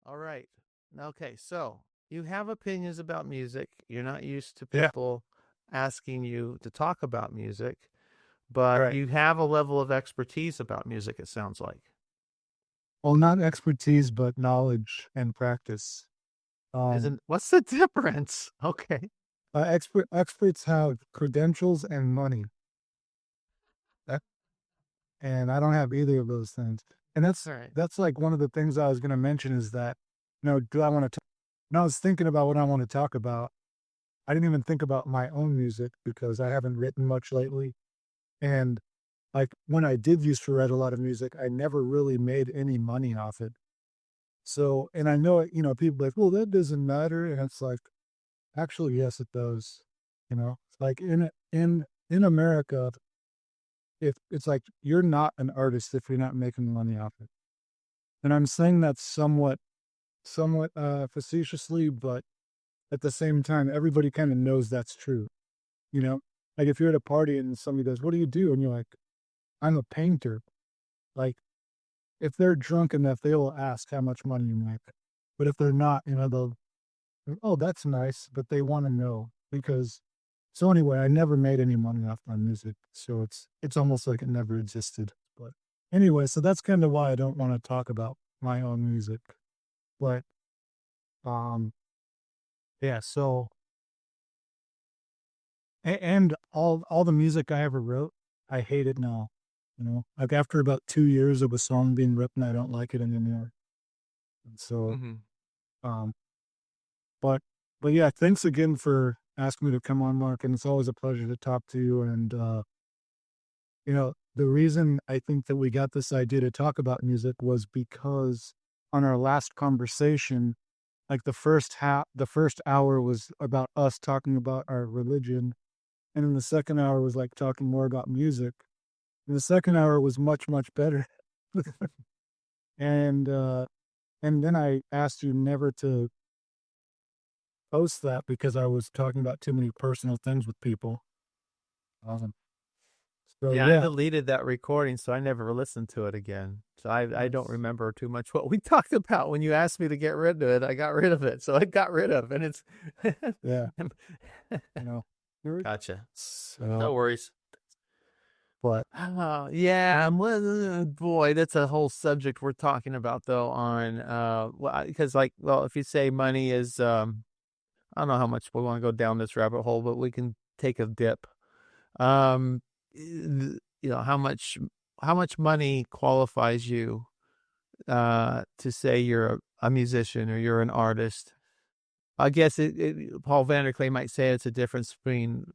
All right. Okay, so you have opinions about music. You're not used to Yeah. people asking you to talk about music, but Right. you have a level of expertise about music, it sounds like. Well, not expertise, but knowledge and practice. Um, Isn't what's the difference? Okay. experts have credentials and money, that, and I don't have either of those things. And All right. that's like one of the things I was going to mention is that, do I want to? When I was thinking about what I want to talk about, I didn't even think about my own music because I haven't written much lately. And like when I did used to write a lot of music, I never really made any money off it. So, and I know, people like, well, that doesn't matter. And it's like, actually, yes, it does. It's like in America, if it's like you're not an artist if you're not making money off it. And I'm saying that somewhat facetiously, but at the same time, everybody kind of knows that's true. You know, like if you're at a party and somebody goes, "What do you do?" and you're like, "I'm a painter." Like if they're drunk enough, they will ask how much money you make. But if they're not, they'll, oh, that's nice, but they want to know because. So anyway, I never made any money off my music, so it's almost like it never existed. But anyway, so that's kind of why I don't want to talk about my own music. But um, yeah. So and all the music I ever wrote, I hate it now. Like after about 2 years of a song being written, I don't like it anymore. And so Mm-hmm. um, but but yeah, thanks again for asking me to come on, Mark, and it's always a pleasure to talk to you. And the reason I think that we got this idea to talk about music was because on our last conversation, like the first hour was about us talking about our religion, and then the second hour was like talking more about music. And the second hour was much, much better. and and then I asked you never to post that because I was talking about too many personal things with people. Um, so Yeah, I yeah, deleted that recording, so I never listened to it again. So I don't yes, remember too much what we talked about when you asked me to get rid of it. I got rid of it, so it got rid of, and it's yeah, you know, there- gotcha. so No worries. but Oh, yeah, well, boy, that's a whole subject we're talking about though on because like well, if you say money is I don't know how much we want to go down this rabbit hole, but we can take a dip. Um how much money qualifies you to say you're a musician or you're an artist? I guess Paul Vanderklay might say it's a difference between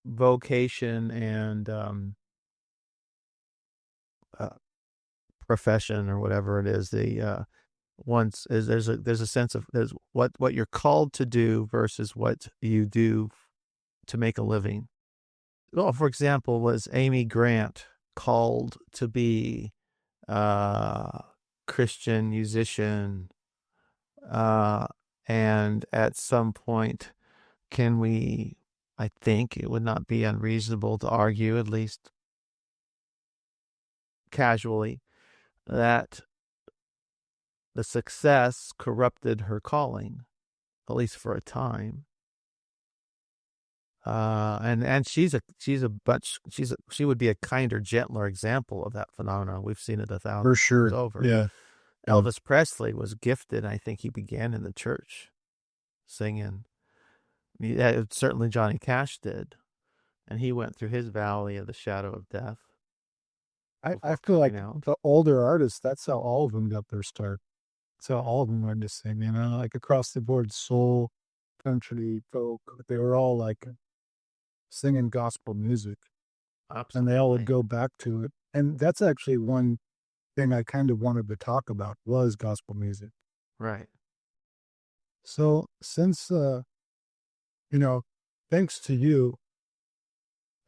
vocation and uh, profession or whatever it is. The once is there's a sense of there's what you're called to do versus what you do to make a living. Well, for example, was Amy Grant called to be a Christian musician? Uh, and at some point, can we? I think it would not be unreasonable to argue, at least casually, that the success corrupted her calling, at least for a time. And she would be a kinder, gentler example of that phenomenon. We've seen it a thousand for times sure, over. yeah, yeah, Elvis Presley was gifted. I think he began in the church singing. Yeah, certainly Johnny Cash did, and he went through his valley of the shadow of death I before feel coming like out. the older artists, that's how all of them got their start. That's how all of them learned to sing, like across the board, soul, country, folk, they were all like singing gospel music and they all would Absolutely go back to it. And that's actually one thing I kind of wanted to talk about was gospel music. right. So since, you know, thanks to you,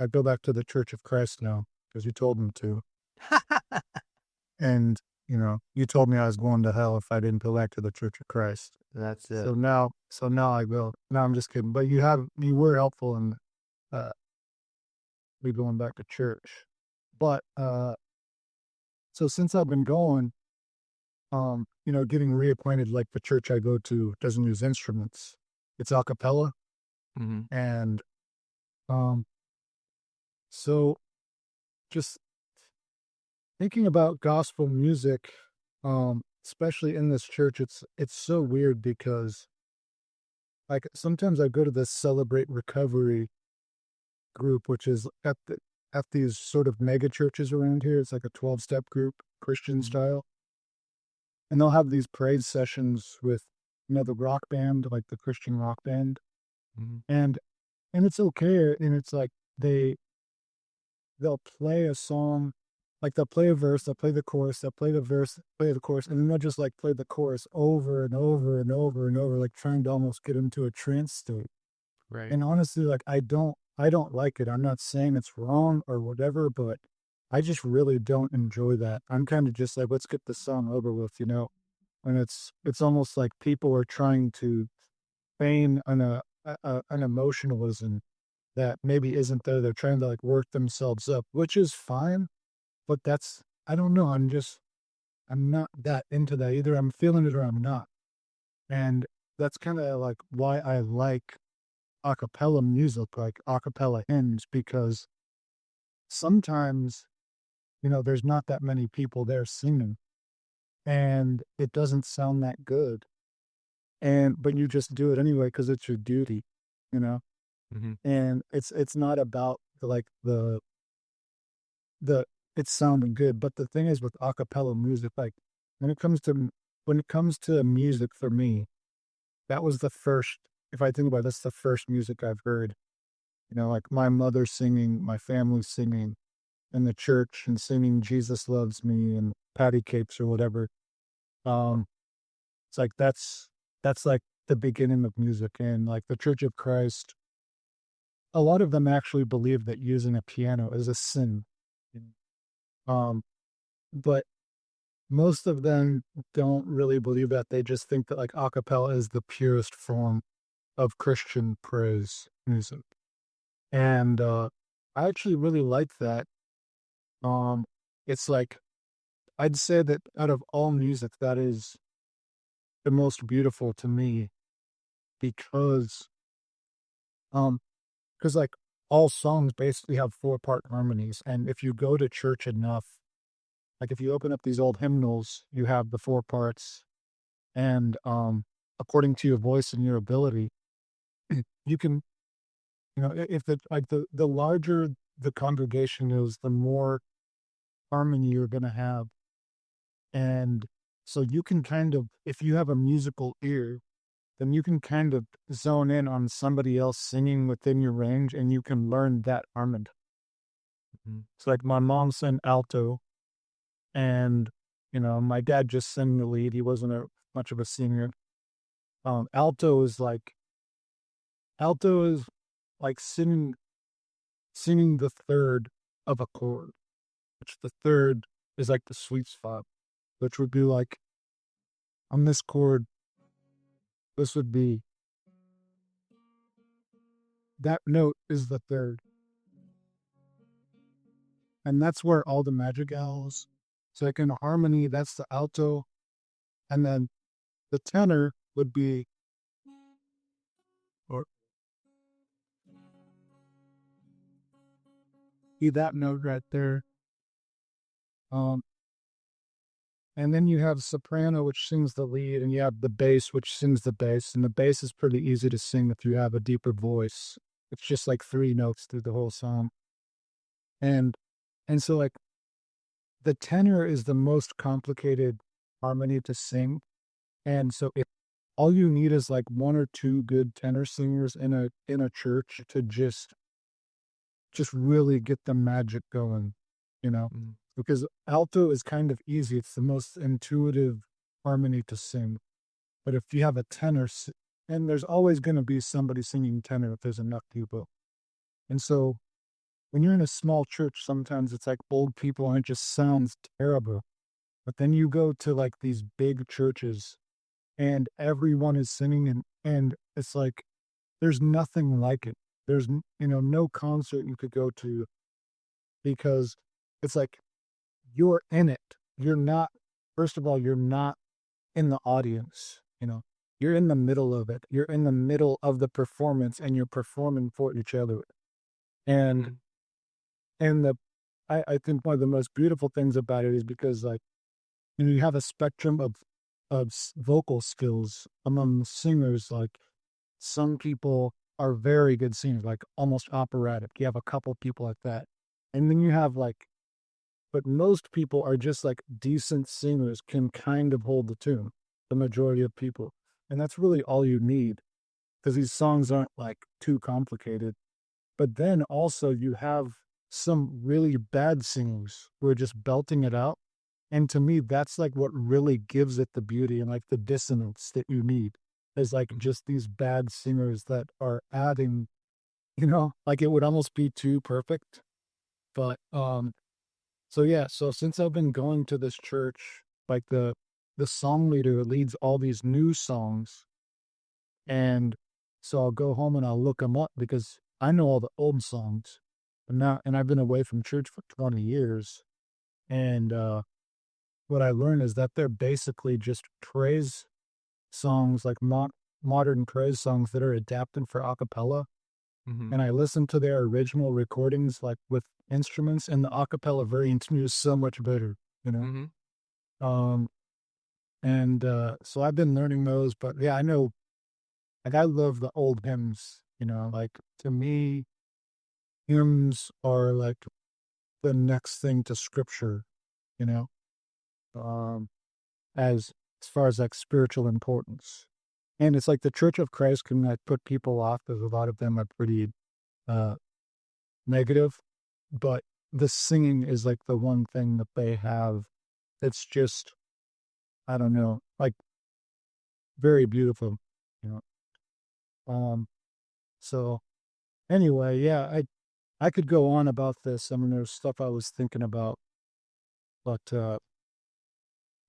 I go back to the Church of Christ now because you told me to. And, you told me I was going to hell if I didn't go back to the Church of Christ. That's it. So now I will. No, I'm just kidding. But you were helpful in uh, me going back to church. But so since I've been going, getting reacquainted, like the church I go to doesn't use instruments. It's a cappella. Mhm. And um, so just thinking about gospel music, especially in this church, it's so weird because like sometimes I go to this Celebrate Recovery group, which is at these sort of mega churches around here. It's like a 12-step group, Christian Mhm. style. And they'll have these praise sessions with, the rock band, like the Christian rock band. Mhm. And it's okay. And it's like they'll play a song, like they'll play a verse, they'll play the chorus, they'll play the verse, play the chorus, and then they'll just like play the chorus over and over and over and over, like trying to almost get into a trance state. Right. And honestly, like I don't like it. I'm not saying it's wrong or whatever, but I just really don't enjoy that. I'm kind of just like, let's get the song over with. And it's almost like people are trying to feign an emotionalism that maybe isn't there. They're trying to like work themselves up, which is fine, but I don't know. I'm not that into that. Either I'm feeling it or I'm not. And that's kind of like why I like a cappella music, like a cappella hymns, because sometimes, there's not that many people there singing and it doesn't sound that good. But you just do it anyway because it's your duty, you know? Mhm. And it's not about the it's sounding good. But the thing is with a cappella music, like when it comes to music for me, that was the first, if I think about it, that's the first music I've heard. Like my mother singing, my family singing in the church and singing Jesus Loves Me and Patty Cakes or whatever. Um, it's like that's like the beginning of music. And like the Church of Christ, a lot of them actually believe that using a piano is a sin. Mm. Um, but most of them don't really believe that. They just think that like a cappella is the purest form of Christian praise music. And I actually really like that. Um, it's like I'd say that out of all music, that is the most beautiful to me because um because like all songs basically have four-part harmonies, and if you go to church enough, like if you open up these old hymnals, you have the four parts, and according to your voice and your ability, you can, if the larger the congregation is, the more harmony you're going to have. And so you can kind of, if you have a musical ear, then you can kind of zone in on somebody else singing within your range and you can learn that harmony. Mhm. It's like my mom sang alto, and my dad just sang the lead. He wasn't much of a singer. Alto is like singing the third of a chord, which the third is like the sweet spot, which would be like on this chord, this would be that note is the third. And that's where all the magic is. So like in harmony, that's the alto, and then the tenor would or be that note right there. Um, and then you have soprano, which sings the lead, and you have the bass, which sings the bass. And the bass is pretty easy to sing if you have a deeper voice. It's just like three notes through the whole song. And so like the tenor is the most complicated harmony to sing. And so if all you need is like one or two good tenor singers in a church to just really get the magic going, you know? Mhm. Because alto is kind of easy. It's the most intuitive harmony to sing. But if you have a tenor, and there's always going to be somebody singing tenor if there's enough people. And so when you're in a small church, sometimes it's like old people and it just sounds terrible. But then you go to like these big churches and everyone is singing, and it's like there's nothing like it. There's no concert you could go to because it's like you're in it. You're not, first of all, you're not in the audience, you know. You're in the middle of it. You're in the middle of the performance and you're performing for each other. And Mhm. and the I think one of the most beautiful things about it is because like you have a spectrum of vocal skills among singers. Like some people are very good singers, like almost operatic. You have a couple people like that, and then you have like, but most people are just like decent singers can kind of hold the tune. The majority of people, and that's really all you need because these songs aren't like too complicated. But then also you have some really bad singers who are just belting it out. And to me, that's like what really gives it the beauty and like the dissonance that you need. Is like just these bad singers that are adding, like it would almost be too perfect. But so yeah, so since I've been going to this church, like the song leader leads all these new songs, and so I'll go home and I'll look them up because I know all the old songs. And I've been away from church for 20 years. And what I learned is that they're basically just praise songs, like modern praise songs that are adapted for a cappella. Mhm. And I listened to their original recordings, like with instruments, and the a cappella version to me is so much better, you know? Mhm. Um, and so I've been learning those, but yeah, I know, like, I love the old hymns, like to me, hymns are like the next thing to scripture, you know, um, as as far as like spiritual importance. And it's like the Church of Christ can like put people off because a lot of them are pretty uh negative, but the singing is like the one thing that they have that's just, I don't know, like very beautiful, you know. So anyway, yeah, I could go on about this. I mean, there's stuff I was thinking about, but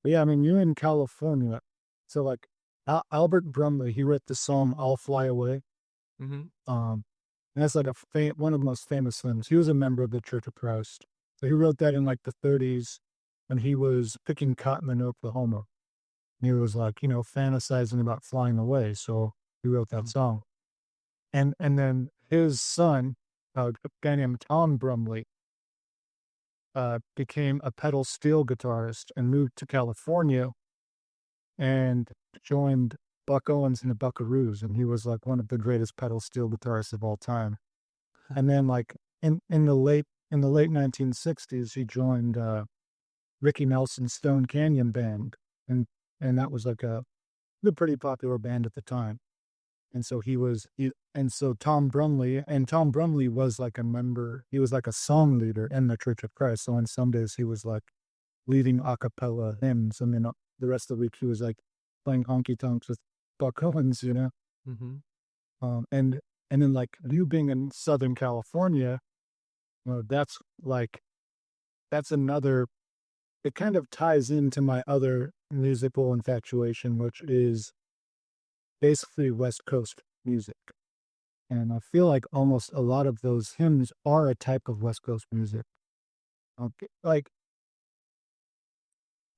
yeah, I mean, you're in California, so like Albert Brumley, he wrote the song "I'll Fly Away." Mhm. And that's like one of the most famous hymns. He was a member of the Church of Christ, so he wrote that in like the 30s, when he was picking cotton in Oklahoma. And he was like, fantasizing about flying away, so he wrote that Mhm. song. And then his son, a guy named Tom Brumley, became a pedal steel guitarist and moved to California and joined Buck Owens and the Buckaroos, and he was like one of the greatest pedal steel guitarists of all time. And then like in the late 1960s, he joined Ricky Nelson's Stone Canyon Band, and that was like a pretty popular band at the time. And so and so Tom Brumley was like a member. He was like a song leader in the Church of Christ. So on Sundays he was like leading a cappella hymns, and then the rest of the week he was like playing honky tonks with Buck Owens. Mhm. And then like you being in Southern California, that's like that's another. It kind of ties into my other musical infatuation, which is basically West Coast music. And I feel like almost a lot of those hymns are a type of West Coast music. Okay.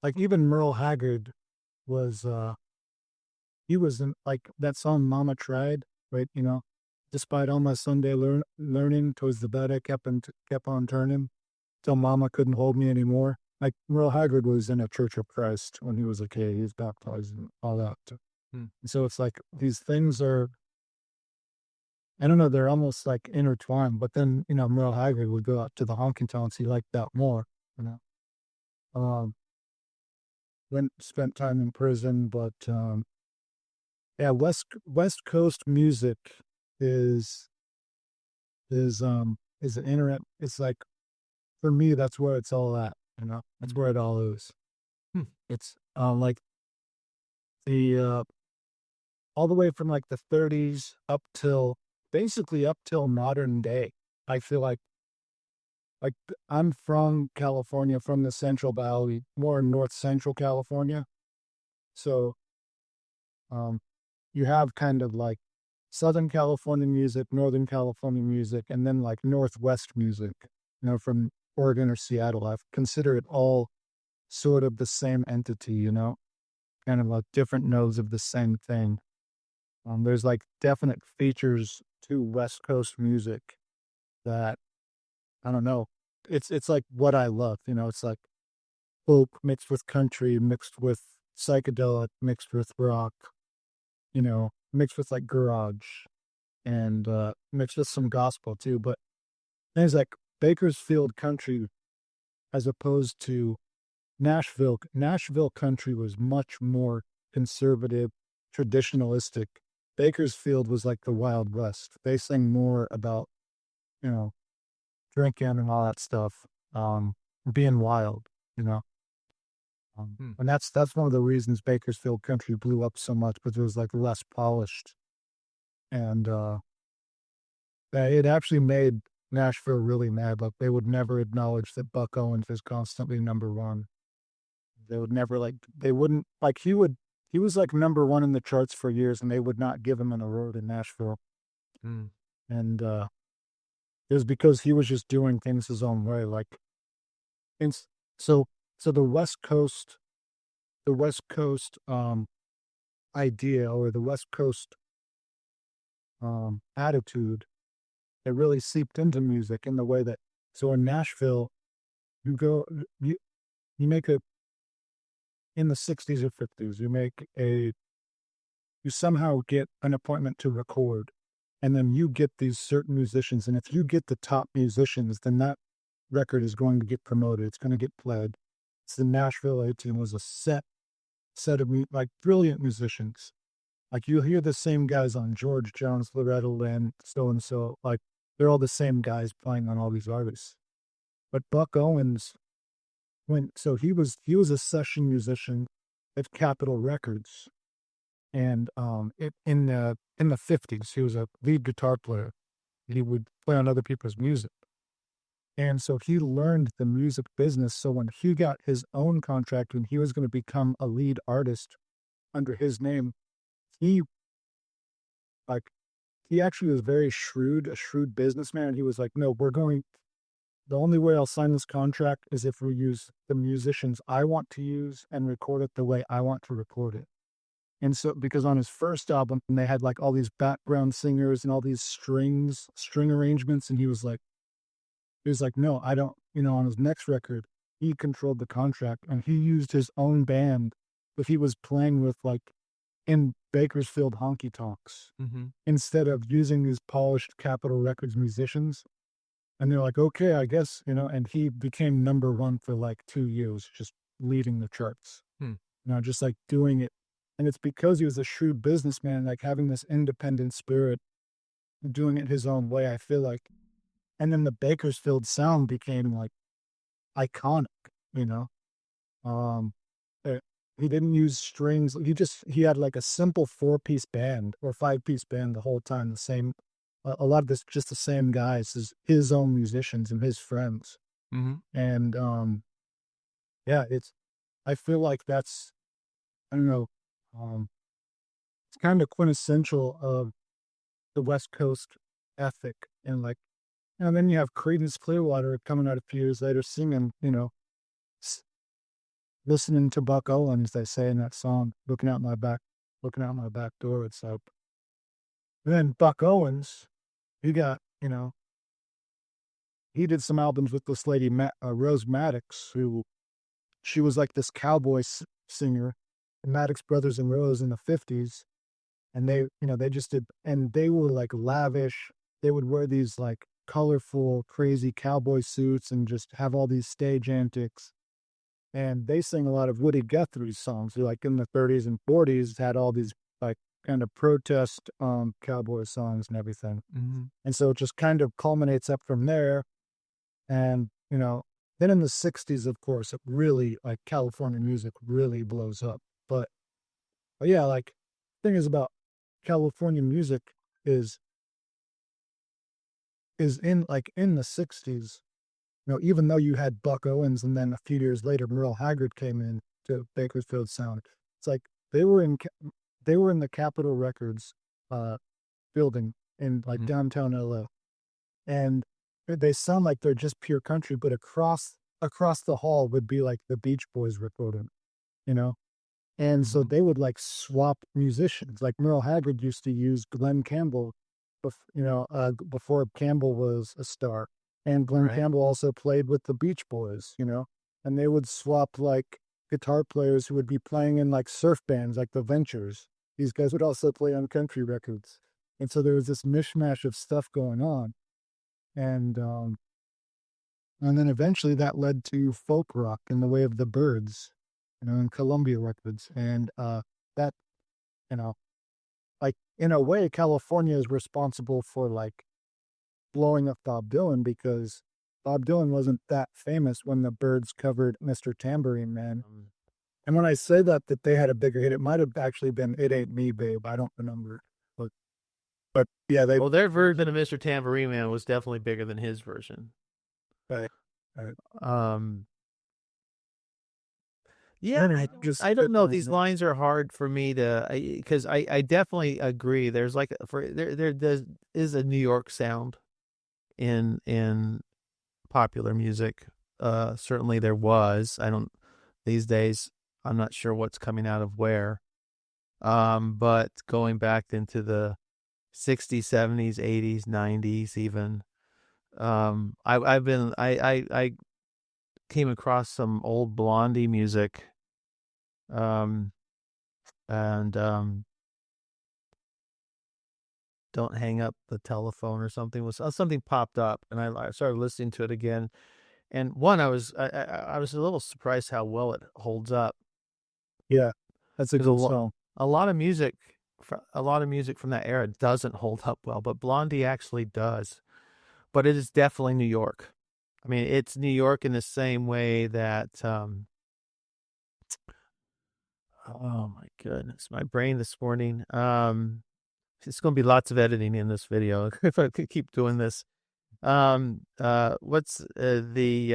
Like even Merle Haggard was he was in like that song Mama Tried, right? Despite all my Sunday learning towards the bed I kept on turning till Mama couldn't hold me anymore. Like Merle Haggard was in a Church of Christ when he was a kid. He was baptized and all that. Mm. So it's like these things are, I don't know, they're almost like intertwined. But then, Merle Haggard would go out to the honky tonks. He liked that more, you know. Um, spent time in prison, but yeah, West Coast music is is an internet. It's like for me, that's where it's all at. That's where Mhm. it all is. Hmm. It's like the all the way from like the 30s up till basically up till modern day. I feel like I'm from California, from the Central Valley, more North Central California. So um, you have kind of like Southern California music, Northern California music, and then like Northwest music. From Oregon or Seattle. I consider it all sort of the same entity. kind of like different nodes of the same thing. There's like definite features to West Coast music that I don't know. It's like what I love. It's like folk mixed with country, mixed with psychedelic, mixed with rock. Mixed with like garage and mixed with some gospel too. But things like Bakersfield country as opposed to Nashville. Nashville country was much more conservative, traditionalistic. Bakersfield was like the Wild West. They sang more about, you know, drinking and all that stuff, being wild, you know. Hmm. And that's one of the reasons Bakersfield country blew up so much, because it was like less polished. And it actually made Nashville really mad. Like they would never acknowledge that Buck Owens is constantly number one. They would never they wouldn't like he was like number one in the charts for years, and they would not give him an award in Nashville. Hmm. And it was because he was just doing things his own way. And so so the West Coast idea, or the West Coast attitude, it really seeped into music in the way that, so in Nashville, you go you you make a in the 60s or 50s, you somehow get an appointment to record, and then you get these certain musicians, and if you get the top musicians, then that record is going to get promoted, it's going to get played. So the Nashville A-Team was a set of like brilliant musicians. Like you hear the same guys on George Jones, Loretta Lynn, so and so. Like they're all the same guys playing on all these artists. But Buck Owens he was a session musician at Capitol Records, and in the 50s he was a lead guitar player. He would play on other people's music, and so he learned the music business. So when he got his own contract and he was going to become a lead artist under his name, he like he actually was very shrewd, a shrewd businessman. He was like, no, the only way I'll sign this contract is if we use the musicians I want to use and record it the way I want to record it. And so, because on his first album, they had like all these background singers and all these string arrangements, and he was like, no, I don't. On his next record, he controlled the contract and he used his own band, but he was playing with like in Bakersfield honky tonks Mm-hmm. instead of using these polished Capitol Records musicians. And they're like, okay, I guess, and he became number one for like 2 years, just leading the charts, Hmm. just like doing it. And it's because he was a shrewd businessman, like having this independent spirit, doing it his own way, I feel like. And then the Bakersfield sound became like iconic, you know? Um, uh, he didn't use strings. He had like a simple 4-piece band or 5-piece band the whole time, a lot of this, just the same guys as his own musicians and his friends. Mm-hmm. And, yeah, I feel like that's, I don't know, it's kind of quintessential of the West Coast ethic. And then you have Creedence Clearwater coming out a few years later singing, s- listening to Buck Owens, they say in that song, looking out my back door. It's like, then Buck Owens, he got, he did some albums with this lady, Rose Maddox, who she was like this cowboy singer, the Maddox Brothers and Rose in the 50s. And they just did, and they were like lavish. They would wear these like colorful, crazy cowboy suits and just have all these stage antics. And they sing a lot of Woody Guthrie's songs. Like in the 30s and 40s, had all these like kind of protest cowboy songs and everything. Mm-hmm. And so it just kind of culminates up from there. And, then in the 60s, of course, it really, like, California music really blows up. But yeah, like, thing is about California music is in the 60s, even though you had Buck Owens and then a few years later Merle Haggard came in to Bakersfield sound. It's like they were in the Capitol Records building in like Mm-hmm. downtown LA. And they sound like they're just pure country, but across the hall would be like the Beach Boys recording, you know? And so Mhm. they would like swap musicians. Like Merle Haggard used to use Glenn Campbell, before Campbell was a star. And Glenn Right. Campbell also played with the Beach Boys, and they would swap like guitar players who would be playing in like surf bands like the Ventures. These guys would also play on country records. And so there was this mishmash of stuff going on. And and then eventually that led to folk rock in the way of the Byrds, and Columbia Records. And that, you know, like in a way, California is responsible for like blowing up Bob Dylan because Bob Dylan wasn't that famous when the Byrds covered Mr. Tambourine Man. Um, And when I say that they had a bigger hit, it might have actually been "It Ain't Me, Babe." I don't remember, but yeah, they well, their version of Mr. Tambourine Man was definitely bigger than his version. right, right. Um, yeah, And I it don't, just I fit don't know. right These in. lines are hard for me to, because I definitely agree. There's like there is a New York sound in popular music. Certainly there was. I don't these days. I'm not sure what's coming out of where. But going back into the 60s, 70s, 80s, 90s, even. I came across some old Blondie music. Um, and Don't Hang Up the Telephone or something was something popped up, and I started listening to it again. And one, I was a little surprised how well it holds up. Yeah, that's a Because good song. a lot of music, a lot of music from that era doesn't hold up well, but Blondie actually does. But it is definitely New York. I mean, it's New York in the same way that oh my goodness, my brain this morning. It's going to be lots of editing in this video if I could keep doing this. What's the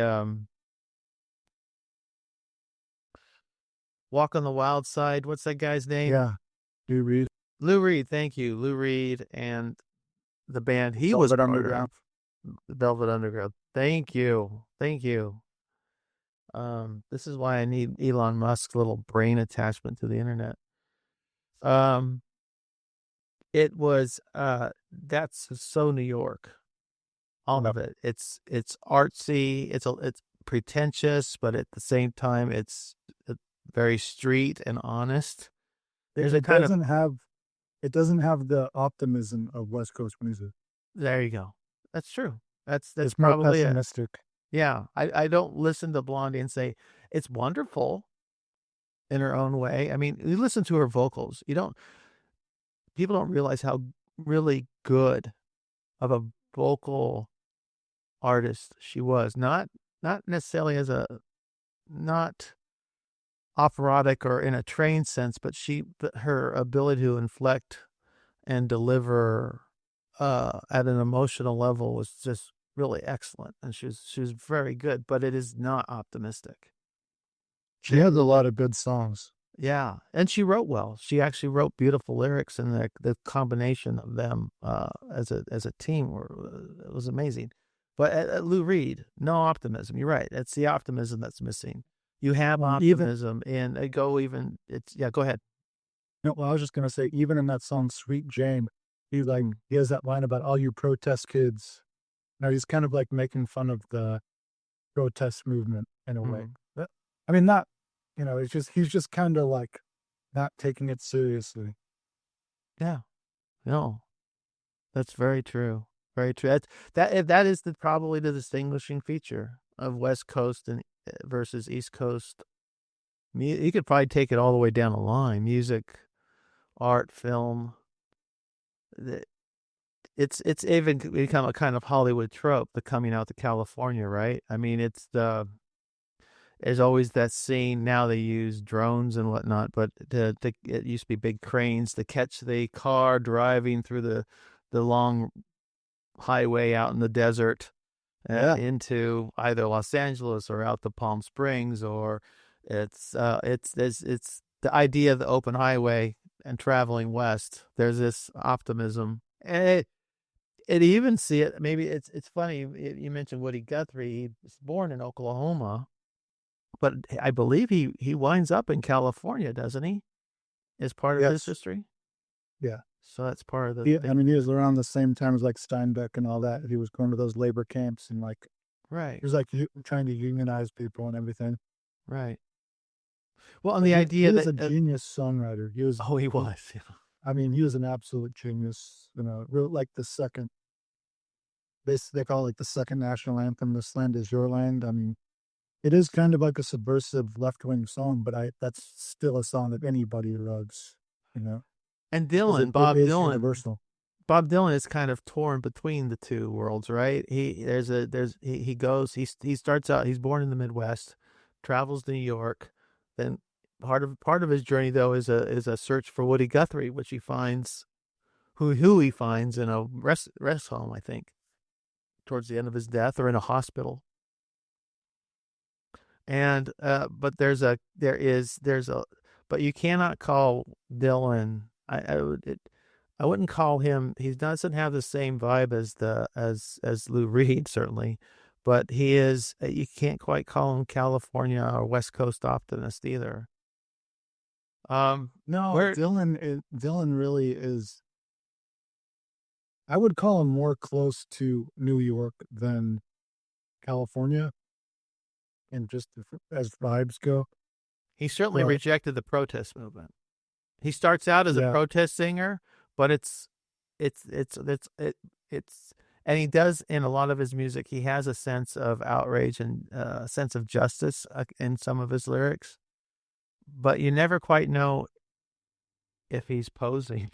Walk on the Wild Side? What's that guy's name? Yeah, do you read Lou Reed. Thank you, Lou Reed, and the band he was Velvet part of, Underground? Velvet Underground. Thank you, thank you. This is why I need Elon Musk's little brain attachment to the internet. Um, it was that's so New York. All Yep. of it. It's artsy. It's pretentious, but at the same time, it's very street and honest. It, There's a it kind of doesn't have it doesn't have the optimism of West Coast music. there you go. That's true. That's It's more probably it. pessimistic. Yeah, I don't listen to Blondie and say it's wonderful in her own way. I mean, you listen to her vocals. You don't People don't realize how really good of a vocal artist she was. Not necessarily as a not operatic or in a trained sense, but her ability to inflect and deliver at an emotional level was just really excellent, and she was very good. But it is not optimistic. She has a lot of good songs. Yeah, and she wrote well. She actually wrote beautiful lyrics, and the combination of them as a team it was amazing. But Lou Reed, no optimism. You're right. It's the optimism that's missing. You have Even optimism, and it's yeah. Go ahead. no, well, I was just gonna say, even in that song "Sweet Jane," he has that line about all you protest kids. Now he's kind of like making fun of the protest movement in a way. Mhm. But, I mean, not it's just he's just kind of like not taking it seriously. Yeah. No, that's very true. Very true. That is probably the distinguishing feature of West Coast and versus East Coast. You could probably take it all the way down the line: music, art, film. The- it's even become a kind of Hollywood trope, the coming out to California, right? I mean, there's always that scene. Now they use drones and whatnot, but it used to be big cranes to catch the car driving through the long highway out in the desert Yeah. into either Los Angeles or out to Palm Springs, or it's the idea of the open highway and traveling west. There's this optimism, and it even see it. Maybe it's funny. You mentioned Woody Guthrie. He was born in Oklahoma, but I believe he winds up in California, doesn't he? As part of his Yes. history. Yeah. So that's part of the He, thing. I mean, he was around the same time as like Steinbeck and all that. He was going to those labor camps and like Right, he was like trying to unionize people and everything. right. Well, and But the he idea was that a genius songwriter. oh, he was. Yeah. I mean, he was an absolute genius. You know, wrote like the second. They call it like the second national anthem. "This Land Is Your Land." I mean, it is kind of like a subversive left wing song, but that's still a song that anybody loves. You know, And 'cause Dylan, it is universal. Bob Dylan is kind of torn between the two worlds, right? He goes he starts out, he's born in the Midwest, travels to New York, then part of his journey though is a search for Woody Guthrie, which he finds who he finds in a rest home, I think, towards the end of his death, or in a hospital. And but there's a but you cannot call Dylan. I wouldn't call him. He doesn't have the same vibe as as Lou Reed, certainly, but he is. You can't quite call him California or West Coast optimist either. No, Where Dylan really is. I would call him more close to New York than California, and just as vibes go. he certainly But rejected the protest movement. He starts out as a yeah, protest singer, but it's it's and he does, in a lot of his music, he has a sense of outrage and a sense of justice in some of his lyrics, but you never quite know if he's posing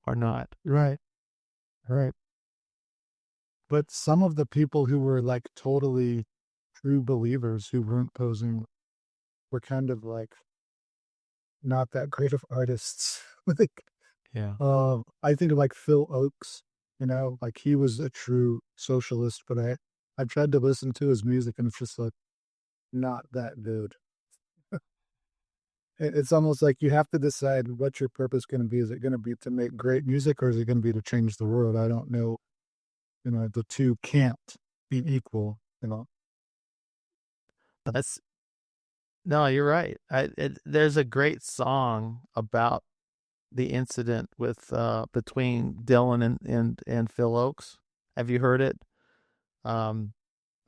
or not. right, right. But some of the people who were like totally true believers who weren't posing were kind of like not that great of artists. Like, Yeah. I think of like Phil Oakes, you know, like he was a true socialist, but I tried to listen to his music and it's just like not that good. It's almost like you have to decide what your purpose going to be. Is it going to be to make great music or is it going to be to change the world? I don't know. You know, the two can't be equal, you know. That's no, you're right. There's a great song about the incident with between Dylan and Phil Oakes. Have you heard it? Um,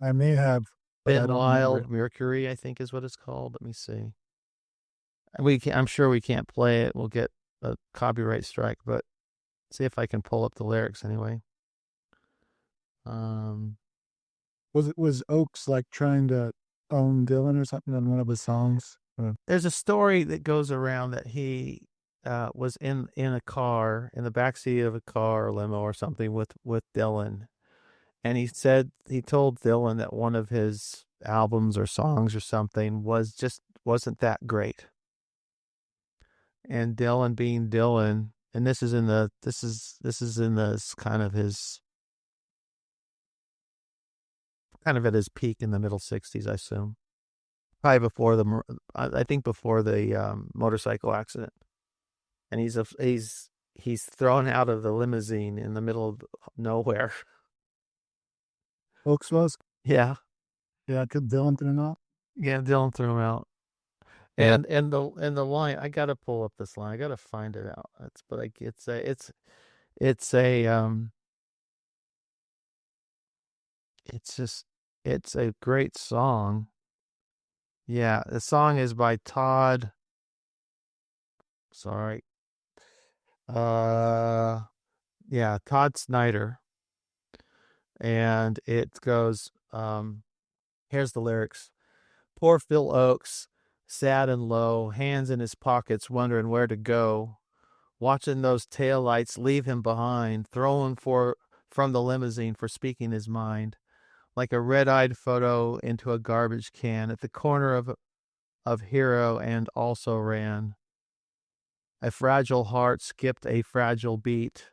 I may have, but I Ben don't remember it. Wild Mercury, I think is what it's called. Let me see. I'm sure we can't play it. We'll get a copyright strike, but see if I can pull up the lyrics anyway. Um, Was Oakes like trying to own Dylan or something on one of his songs? there's a story that goes around that he was in a car, in the backseat of a car or limo or something with Dylan, and he told Dylan that one of his albums or songs or something wasn't that great. And Dylan, being Dylan, and this is in this kind of at his peak in the middle 60s, I assume. Probably I think before the motorcycle accident. And he's thrown out of the limousine in the middle of nowhere. Oakes was? Yeah. Yeah, could Dylan threw him out? Yeah, Dylan threw him out. And the line, I gotta pull up this line. I gotta find it out. It's a it's just it's a great song. Yeah, the song is by Todd. Sorry. Uh yeah, Todd Snyder. And it goes, here's the lyrics. Poor Phil Oakes, sad and low, hands in his pockets, wondering where to go. Watching those taillights leave him behind, thrown from the limousine for speaking his mind, like a red-eyed photo into a garbage can at the corner of Hero and Also Ran. A fragile heart skipped a fragile beat.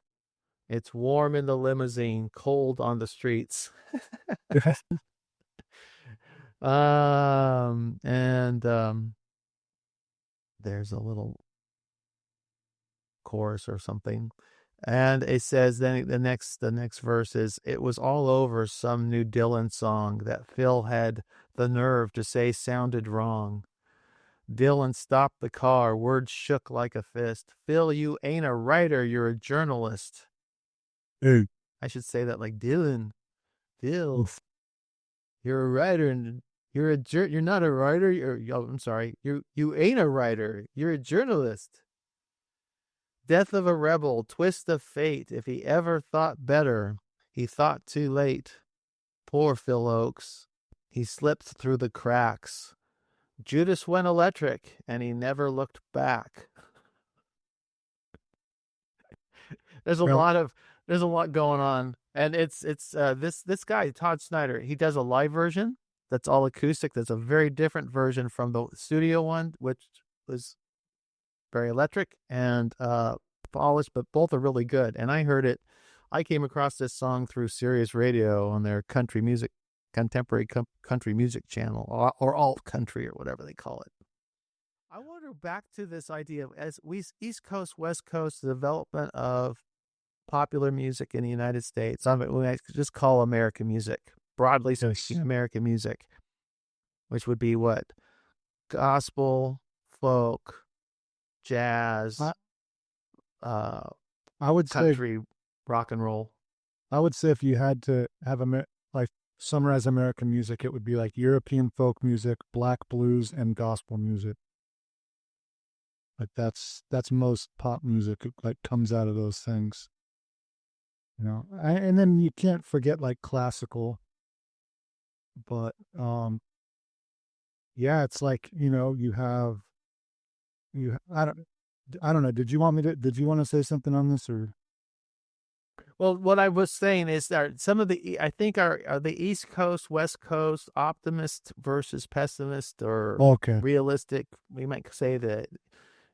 It's warm in the limousine, cold on the streets. And there's a little chorus or something. And it says then the next verse is, it was all over some new Dylan song that Phil had the nerve to say sounded wrong. Dylan stopped the car. Words shook like a fist. Phil, you ain't a writer, you're a journalist. Hey, I should say that like Dylan. Phil, oof. you're a writer and you're not a writer. I'm sorry. You ain't a writer. You're a journalist. Death of a rebel, twist of fate. If he ever thought better, he thought too late. Poor Phil Oakes. He slipped through the cracks. Judas went electric, and he never looked back. There's a Well, lot going on, and it's this guy Todd Snyder. He does a live version that's all acoustic. That's a very different version from the studio one, which was very electric and polished, but both are really good. And I heard it. I came across this song through Sirius Radio on their contemporary country music channel, or alt country, or whatever they call it. I wonder back to this idea of as East Coast, West Coast, the development of popular music in the United States. I mean, I just call American music, broadly speaking, American music, which would be what? Gospel, folk, jazz, I would say country, rock and roll. I would say if you had to have like summarize American music, it would be like European folk music, black blues, and gospel music. Like that's most pop music. It, like comes out of those things, you know. And then you can't forget like classical. But yeah, it's like you have I don't know. Did you want to say something on this or? Well, what I was saying is that some of I think are the East Coast, West Coast, optimist versus pessimist, or Okay. realistic. We might say that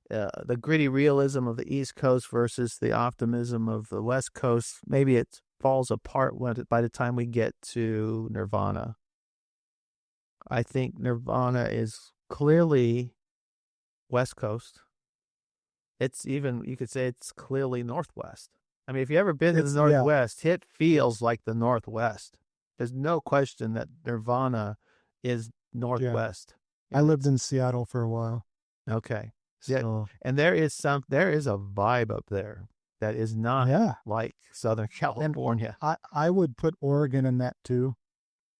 the gritty realism of the East Coast versus the optimism of the West Coast. Maybe it falls apart by the time we get to Nirvana. I think Nirvana is clearly West Coast. It's even, you could say it's clearly Northwest. I mean, if you've ever been to the Northwest, it feels like the Northwest. There's no question that Nirvana is Northwest. I lived in Seattle for a while. Okay. So. Yeah. And there is a vibe up there that is not like Southern California. And I would put Oregon in that too.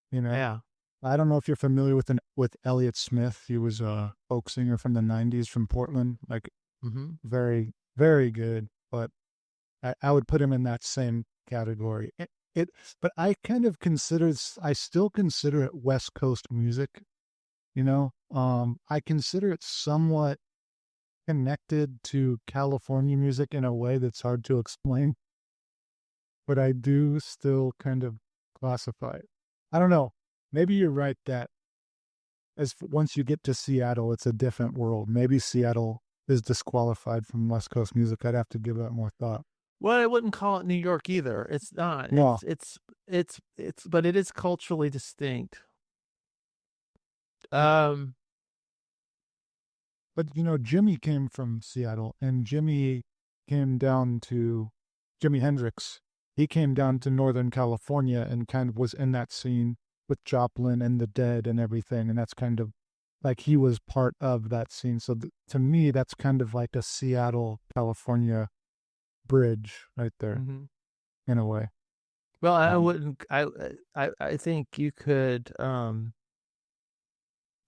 Yeah. I don't know if you're familiar with Elliott Smith. He was a folk singer from the 90s from Portland. Like very, very good. But I would put him in that same category. But I still consider it West Coast music. I consider it somewhat connected to California music in a way that's hard to explain. But I do still kind of classify it. I don't know. Maybe you're right that once you get to Seattle, it's a different world. Maybe Seattle is disqualified from West Coast music. I'd have to give that more thought. Well, I wouldn't call it New York either. It's not. No. It's but it is culturally distinct. But Jimmy came from Seattle, and Jimi Hendrix, he came down to Northern California and kind of was in that scene with Joplin and the Dead and everything, and that's kind of like he was part of that scene. So to me, that's kind of like a Seattle, California bridge right there, in a way. Well, I wouldn't. I think you could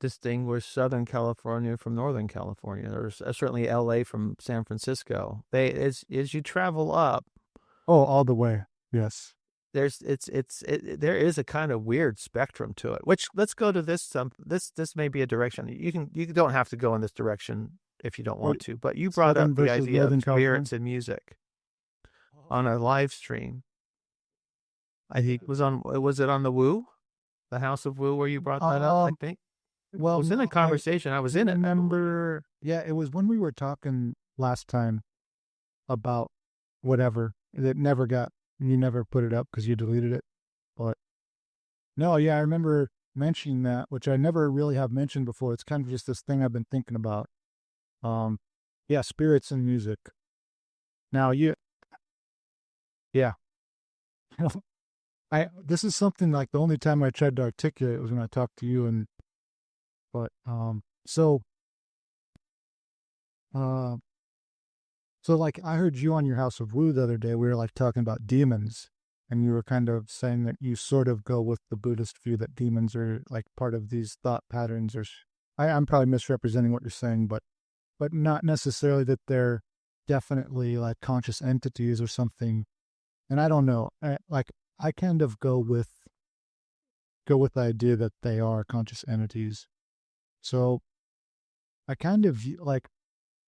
distinguish Southern California from Northern California. There's certainly L.A. from San Francisco. As you travel up, all the way, yes. There is a kind of weird spectrum to it. Which, let's go to this. This may be a direction you don't have to go in this direction if you don't want to. But you brought up the idea of spirits and music on a live stream. I think was it on the Woo, the House of Woo, where you brought that up? I think. Well, it was in a conversation. I was in it. Remember? Yeah, it was when we were talking last time about whatever. It never got. You never put it up because you deleted it. But no, yeah, I remember mentioning that, which I never really have mentioned before. It's kind of just this thing I've been thinking about. Yeah, spirits and music. Now this is something like the only time I tried to articulate was when I talked to you, and But so uh so like I heard you on your House of Wu the other day. We were like talking about demons, and you were kind of saying that you sort of go with the Buddhist view that demons are like part of these thought patterns, or I'm probably misrepresenting what you're saying, but not necessarily that they're definitely like conscious entities or something. And I don't know, I kind of go with the idea that they are conscious entities. So I kind of like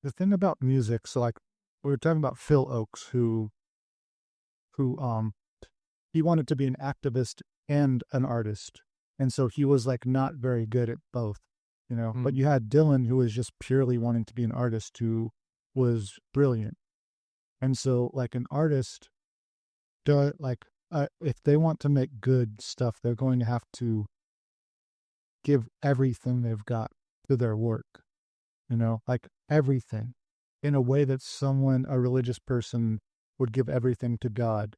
the thing about music. So like we were talking about Phil Oakes, who he wanted to be an activist and an artist, and so he was like not very good at both, you know. But Mm. you had Dylan, who was just purely wanting to be an artist, who was brilliant. And so like an artist, if they want to make good stuff, they're going to have to give everything they've got to their work, you know, like everything, in a way that a religious person would give everything to God.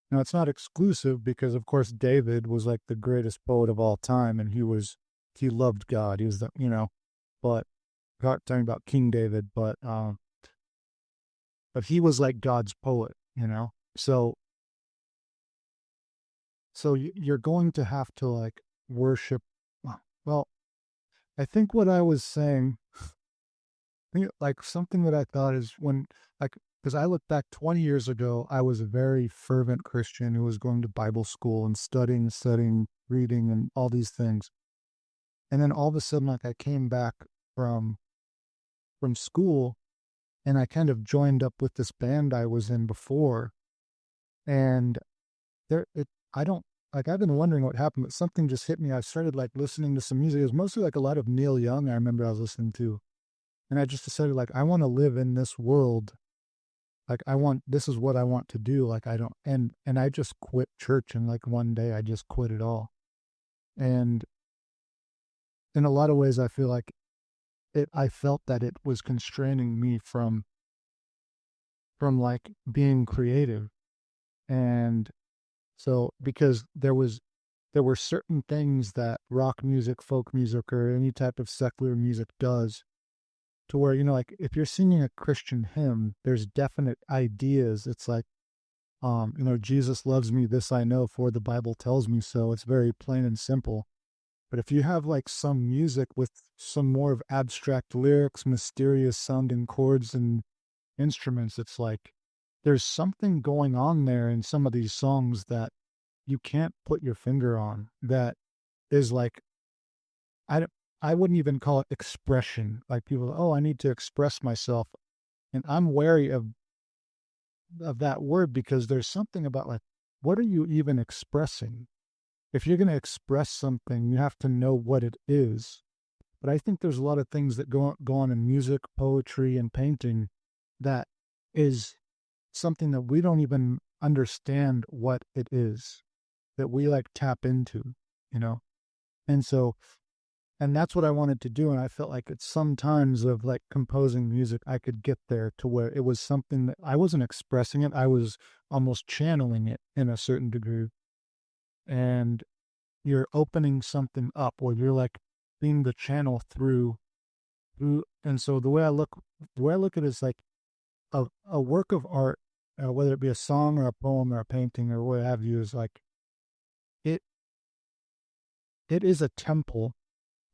Now, it's not exclusive because, of course, David was like the greatest poet of all time, and he loved God. He was but talking about King David, but he was like God's poet, you know? So you're going to have to like worship. Well, I think what I was saying, like something that I thought is because I look back 20 years ago, I was a very fervent Christian who was going to Bible school and studying, reading, and all these things. And then all of a sudden, like I came back from school, and I kind of joined up with this band I was in before, and I don't like I've been wondering what happened, but something just hit me. I started like listening to some music. It was mostly like a lot of Neil Young. I remember I was listening to, and I just decided like I want to live in this world. Like this is what I want to do. Like I don't, and I just quit church, and like one day I just quit it all. And in a lot of ways, I feel like I felt that it was constraining me from like being creative. And so because there were certain things that rock music, folk music, or any type of secular music does, to where, you know, like if you're singing a Christian hymn, there's definite ideas. It's like, you know, Jesus loves me, this I know, for the Bible tells me so. It's very plain and simple. But if you have like some music with some more of abstract lyrics, mysterious sounding chords and instruments, it's like there's something going on there in some of these songs that you can't put your finger on, that is like, I don't, I wouldn't even call it expression. Like people, oh, I need to express myself. And I'm wary of that word, because there's something about like, what are you even expressing? If you're going to express something, you have to know what it is. But I think there's a lot of things that go on in music, poetry, and painting that is something that we don't even understand what it is, that we like tap into, you know? And so, and that's what I wanted to do. And I felt like at some times of like composing music, I could get there to where it was something that I wasn't expressing it. I was almost channeling it in a certain degree. And you're opening something up, or you're like being the channel through. And so the way I look at it is like a work of art, whether it be a song or a poem or a painting or what have you, is like, it is a temple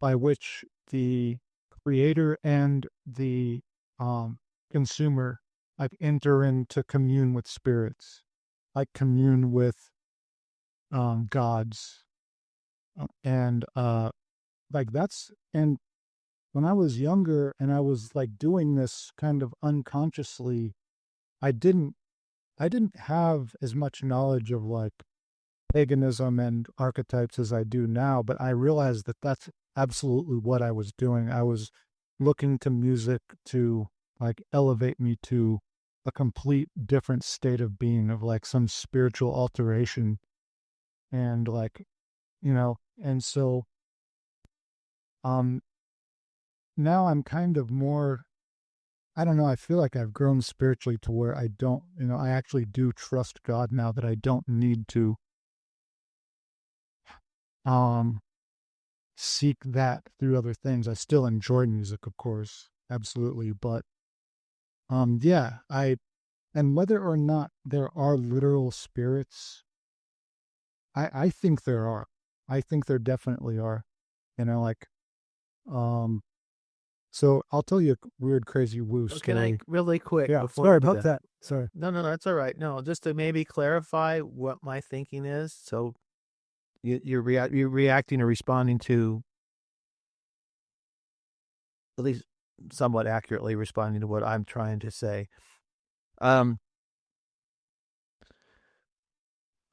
by which the creator and the consumer like enter into commune with spirits, like commune with gods, and like that's and when I was younger and I was like doing this kind of unconsciously, I didn't have as much knowledge of like paganism and archetypes as I do now, but I realized that that's absolutely what I was doing. I was looking to music to like elevate me to a complete different state of being, of like some spiritual alteration. And like, you know, and so um now I'm kind of more, I don't know, I feel like I've grown spiritually to where I don't, you know, I actually do trust God now, that I don't need to um seek that through other things. I still enjoy music, of course, absolutely, but yeah, and whether or not there are literal spirits, I think there are. I think there definitely are. You know, like um so I'll tell you a weird, crazy woo So can I story. really quick Yeah, before sorry you do about that. Sorry. No, that's all right. No, just to maybe clarify what my thinking is. So you're reacting or responding to, at least somewhat accurately responding to what I'm trying to say. I'm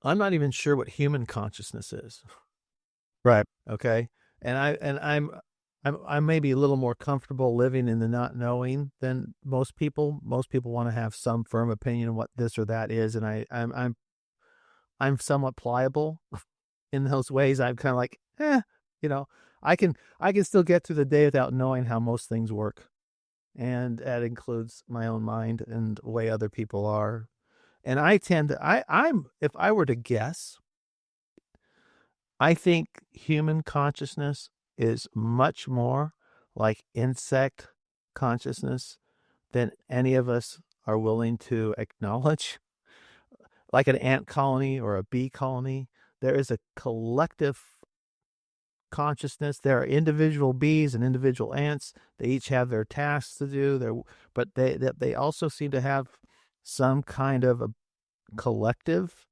not even sure what human consciousness is. Right. Okay, I'm maybe a little more comfortable living in the not knowing than most people. Most people want to have some firm opinion of what this or that is, and I'm somewhat pliable in those ways. I'm kind of like, you know, I can still get through the day without knowing how most things work, and that includes my own mind and the way other people are. And I tend to, I'm if I were to guess, I think human consciousness is much more like insect consciousness than any of us are willing to acknowledge. Like an ant colony or a bee colony, there is a collective consciousness. There are individual bees and individual ants. They each have their tasks to do. But they also seem to have some kind of a collective.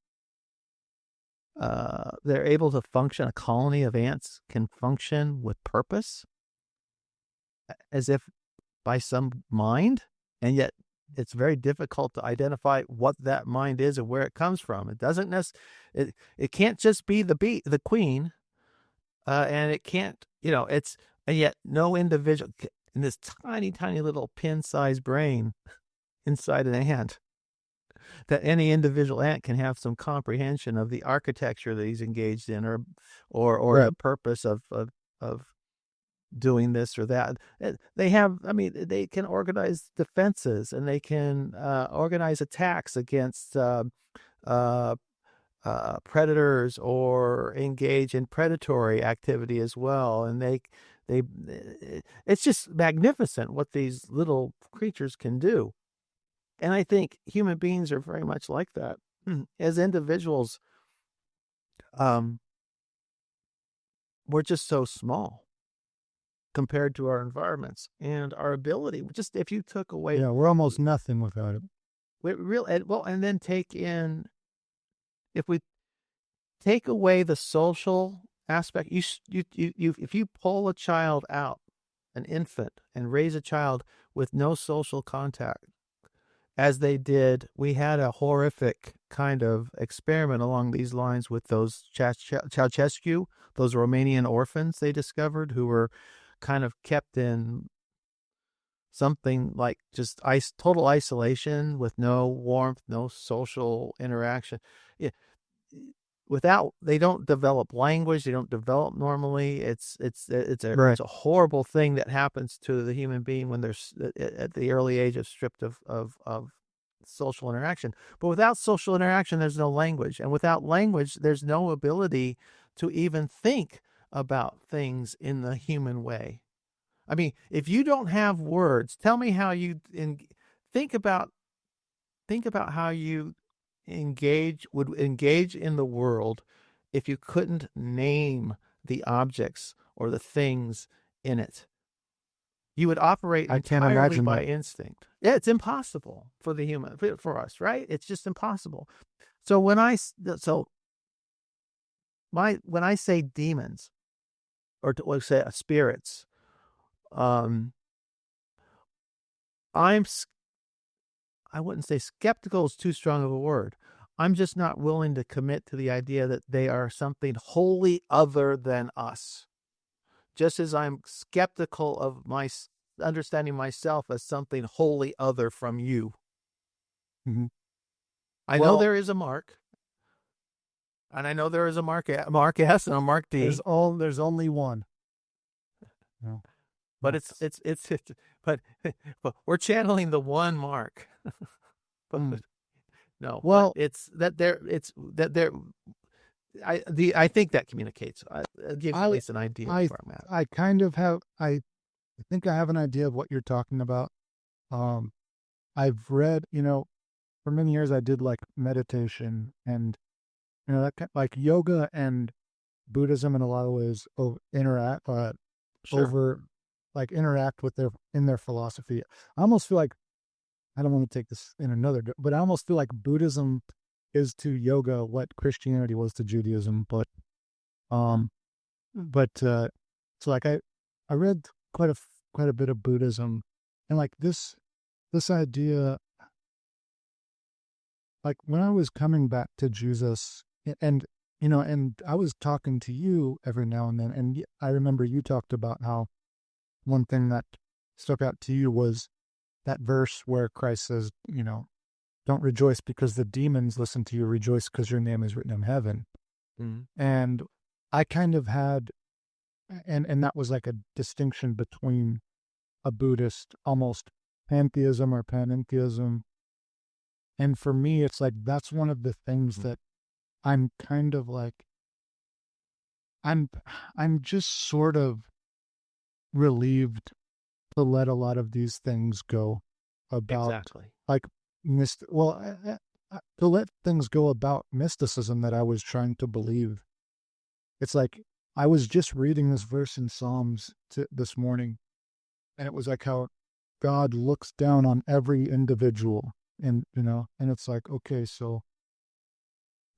They're able to function. A colony of ants can function with purpose, as if by some mind, and yet it's very difficult to identify what that mind is and where it comes from. It doesn't it can't just be the queen, and it can't, it's, and yet no individual in this tiny, tiny little pin-sized brain inside an ant, that any individual ant can have some comprehension of the architecture that he's engaged in, or the purpose of doing this or that. They have, I mean, they can organize defenses, and they can organize attacks against predators, or engage in predatory activity as well. And they it's just magnificent what these little creatures can do. And I think human beings are very much like that. As individuals, we're just so small compared to our environments and our ability. Just if you took away, Yeah, we're almost nothing without it. and then if we take away the social aspect, if you pull a child out, an infant, and raise a child with no social contact, as they did, we had a horrific kind of experiment along these lines with those Ceausescu, those Romanian orphans they discovered, who were kind of kept in something like just total isolation, with no warmth, no social interaction. Yeah. They don't develop language, they don't develop normally. It's a horrible thing that happens to the human being when they're at the early age of stripped of social interaction. But without social interaction, there's no language, and without language, there's no ability to even think about things in the human way. I mean, if you don't have words, tell me how you think about how you would engage in the world if you couldn't name the objects or the things in it. You would operate I can't entirely imagine by that. instinct. Yeah, it's impossible for the human, for us, right? It's just impossible. So when I say demons, or say spirits, I wouldn't say skeptical is too strong of a word. I'm just not willing to commit to the idea that they are something wholly other than us. Just as I'm skeptical of my understanding myself as something wholly other from you. Mhm. I know there is a Mark, and I know there is a Mark S and a Mark D. There's only one. No. But but we're channeling the one Mark. But no, Well, it's that I think that communicates. It gives at I least an idea of I where I'm at. I kind of have I think I have an idea of what you're talking about. Um, I've read, for many years I did like meditation and like yoga and Buddhism in a lot of ways Sure. interact with their philosophy. I almost feel like I don't want to take this in but I almost feel like Buddhism is to yoga what Christianity was to Judaism. Um, so like I read quite a bit of Buddhism, and like this idea, like when I was coming back to Jesus, and I was talking to you every now and then, and I remember you talked about how one thing that stuck out to you was that verse where Christ says, don't rejoice because the demons listen to you, rejoice because your name is written in heaven. Mhm. And I kind of had, and that was like a distinction between a Buddhist, almost pantheism or panentheism. And for me, it's like, that's one of the things that I'm kind of like, I'm just sort of relieved to let a lot of these things go about Exactly. like to let things go about mysticism that I was trying to believe. It's like I was just reading this verse in Psalms this morning, and it was like how God looks down on every individual, and and it's like, okay, so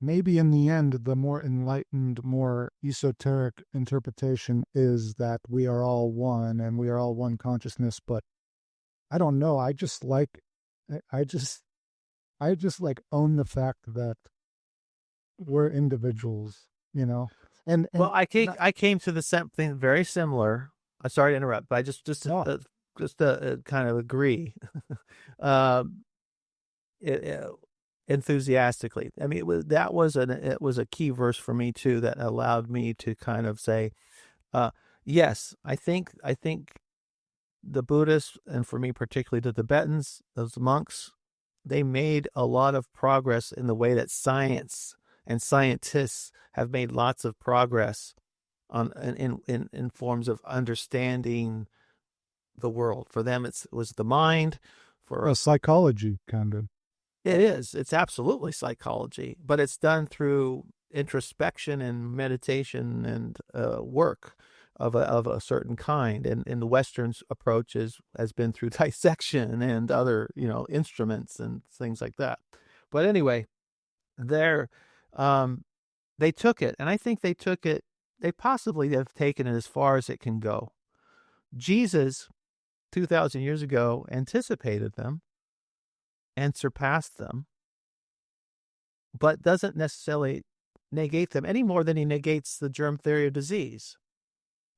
maybe in the end, the more enlightened, more esoteric interpretation is that we are all one and we are all one consciousness. But I don't know. I just, like own the fact that we're individuals, Well, and not, I came to the something very similar. I'm sorry to interrupt, but I oh, kind of agree. um, it, enthusiastically. I mean, it was a key verse for me too that allowed me to kind of say, yes, I think the Buddhists, and for me particularly the Tibetans, those monks, they made a lot of progress in the way that science and scientists have made lots of progress on in forms of understanding the world. For them, it was the mind. For psychology kind of. it is, it's absolutely psychology, but it's done through introspection and meditation and work of a certain kind. And the Western's approach has been through dissection and other instruments and things like that. But anyway, they're um, they took it, and I think they took it. They possibly have taken it as far as it can go. Jesus, 2,000 years ago, anticipated them and surpassed them, but doesn't necessarily negate them any more than he negates the germ theory of disease.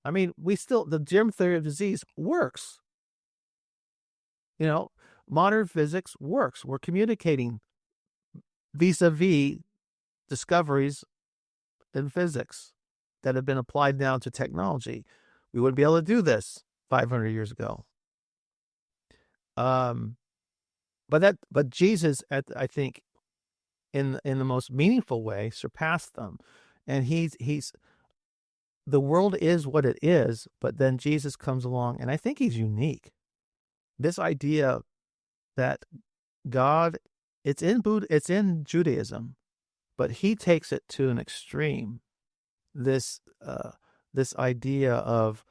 I mean, the germ theory of disease works. Modern physics works. We're communicating vis-a-vis discoveries in physics that have been applied now to technology. We wouldn't be able to do this 500 years ago. But Jesus, I think, in the most meaningful way, surpassed them, and he's the world is what it is. But then Jesus comes along, and I think he's unique. This idea that God, it's in Judaism, but he takes it to an extreme. This idea of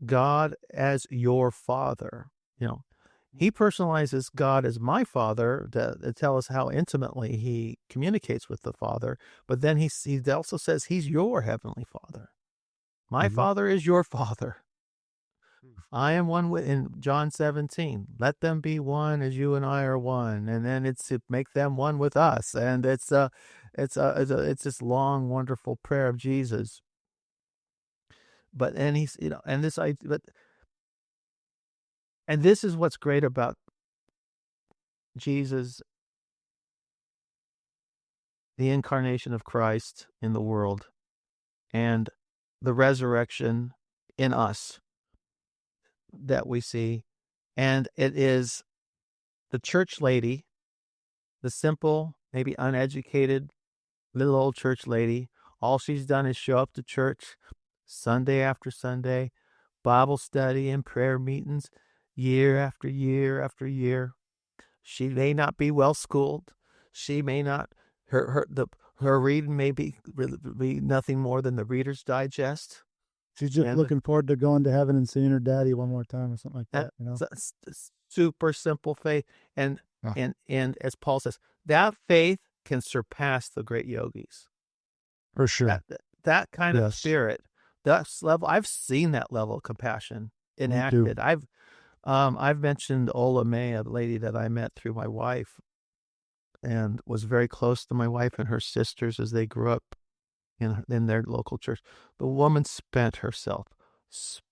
God as your father. He personalizes God as my father to tell us how intimately he communicates with the Father. But then he also says he's your heavenly Father. My Father is your Father. I am one with, in John 17. Let them be one as you and I are one, and then it's to make them one with us. And it's this long, wonderful prayer of Jesus. But and he's and this I but and this is what's great about Jesus, the incarnation of Christ in the world, and the resurrection in us that we see. And it is the church lady, the simple, maybe uneducated little old church lady All she's done is show up to church Sunday after Sunday, Bible study and prayer meetings year after year after year. She may not be well schooled. She may not her reading may be nothing more than the Reader's Digest. She's just And- looking forward to going to heaven and seeing her daddy one more time or something like that. You know, It's super simple faith, and Ah. and as Paul says, that faith can surpass the great yogis. for sure. That kind of Yes. spirit, that level. I've seen that level of compassion too. enacted. I've mentioned Ola May, a lady that I met through my wife, and was very close to my wife and her sisters as they grew up in their local church. The woman spent herself. If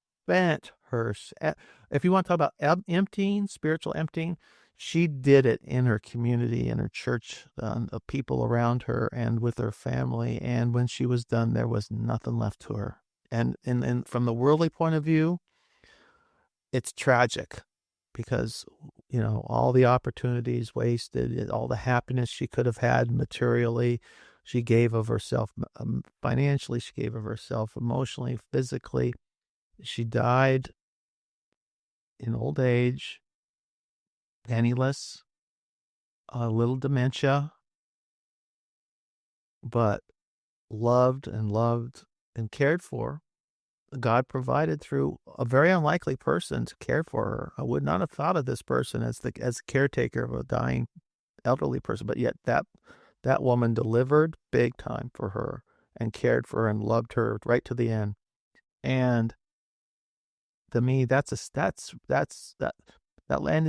you want to talk about emptying, spiritual emptying, she did it in her community, in her church, of people around her, and with her family. And when she was done, there was nothing left to her. And from the worldly point of view, it's tragic, because all the opportunities wasted, all the happiness she could have had materially, she gave of herself financially, she gave of herself emotionally, physically. She died in old age, penniless, a little dementia, but loved and cared for. God provided through a very unlikely person to care for her. I would not have thought of this person as caretaker of a dying elderly person, but yet that woman delivered big time for her and cared for her and loved her right to the end. And to me, that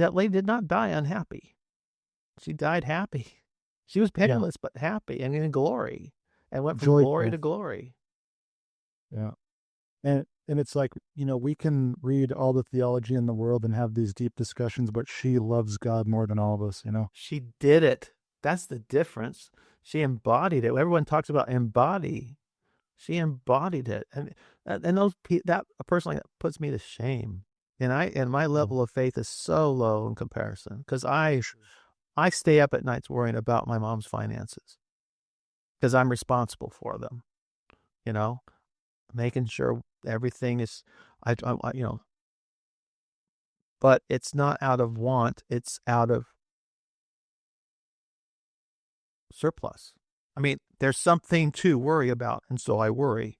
lady did not die unhappy. She died happy. She was penniless but happy and in glory, and went from glory to glory. Yeah. And it's like, we can read all the theology in the world and have these deep discussions, but she loves God more than all of us, She did it. That's the difference. She embodied it. Everyone talks about embody. She embodied it. And that personally puts me to shame. And my level of faith is so low in comparison, because I stay up at nights worrying about my mom's finances, because I'm responsible for them, making sure everything is, but it's not out of want, it's out of surplus. I mean, there's something to worry about, and so I worry.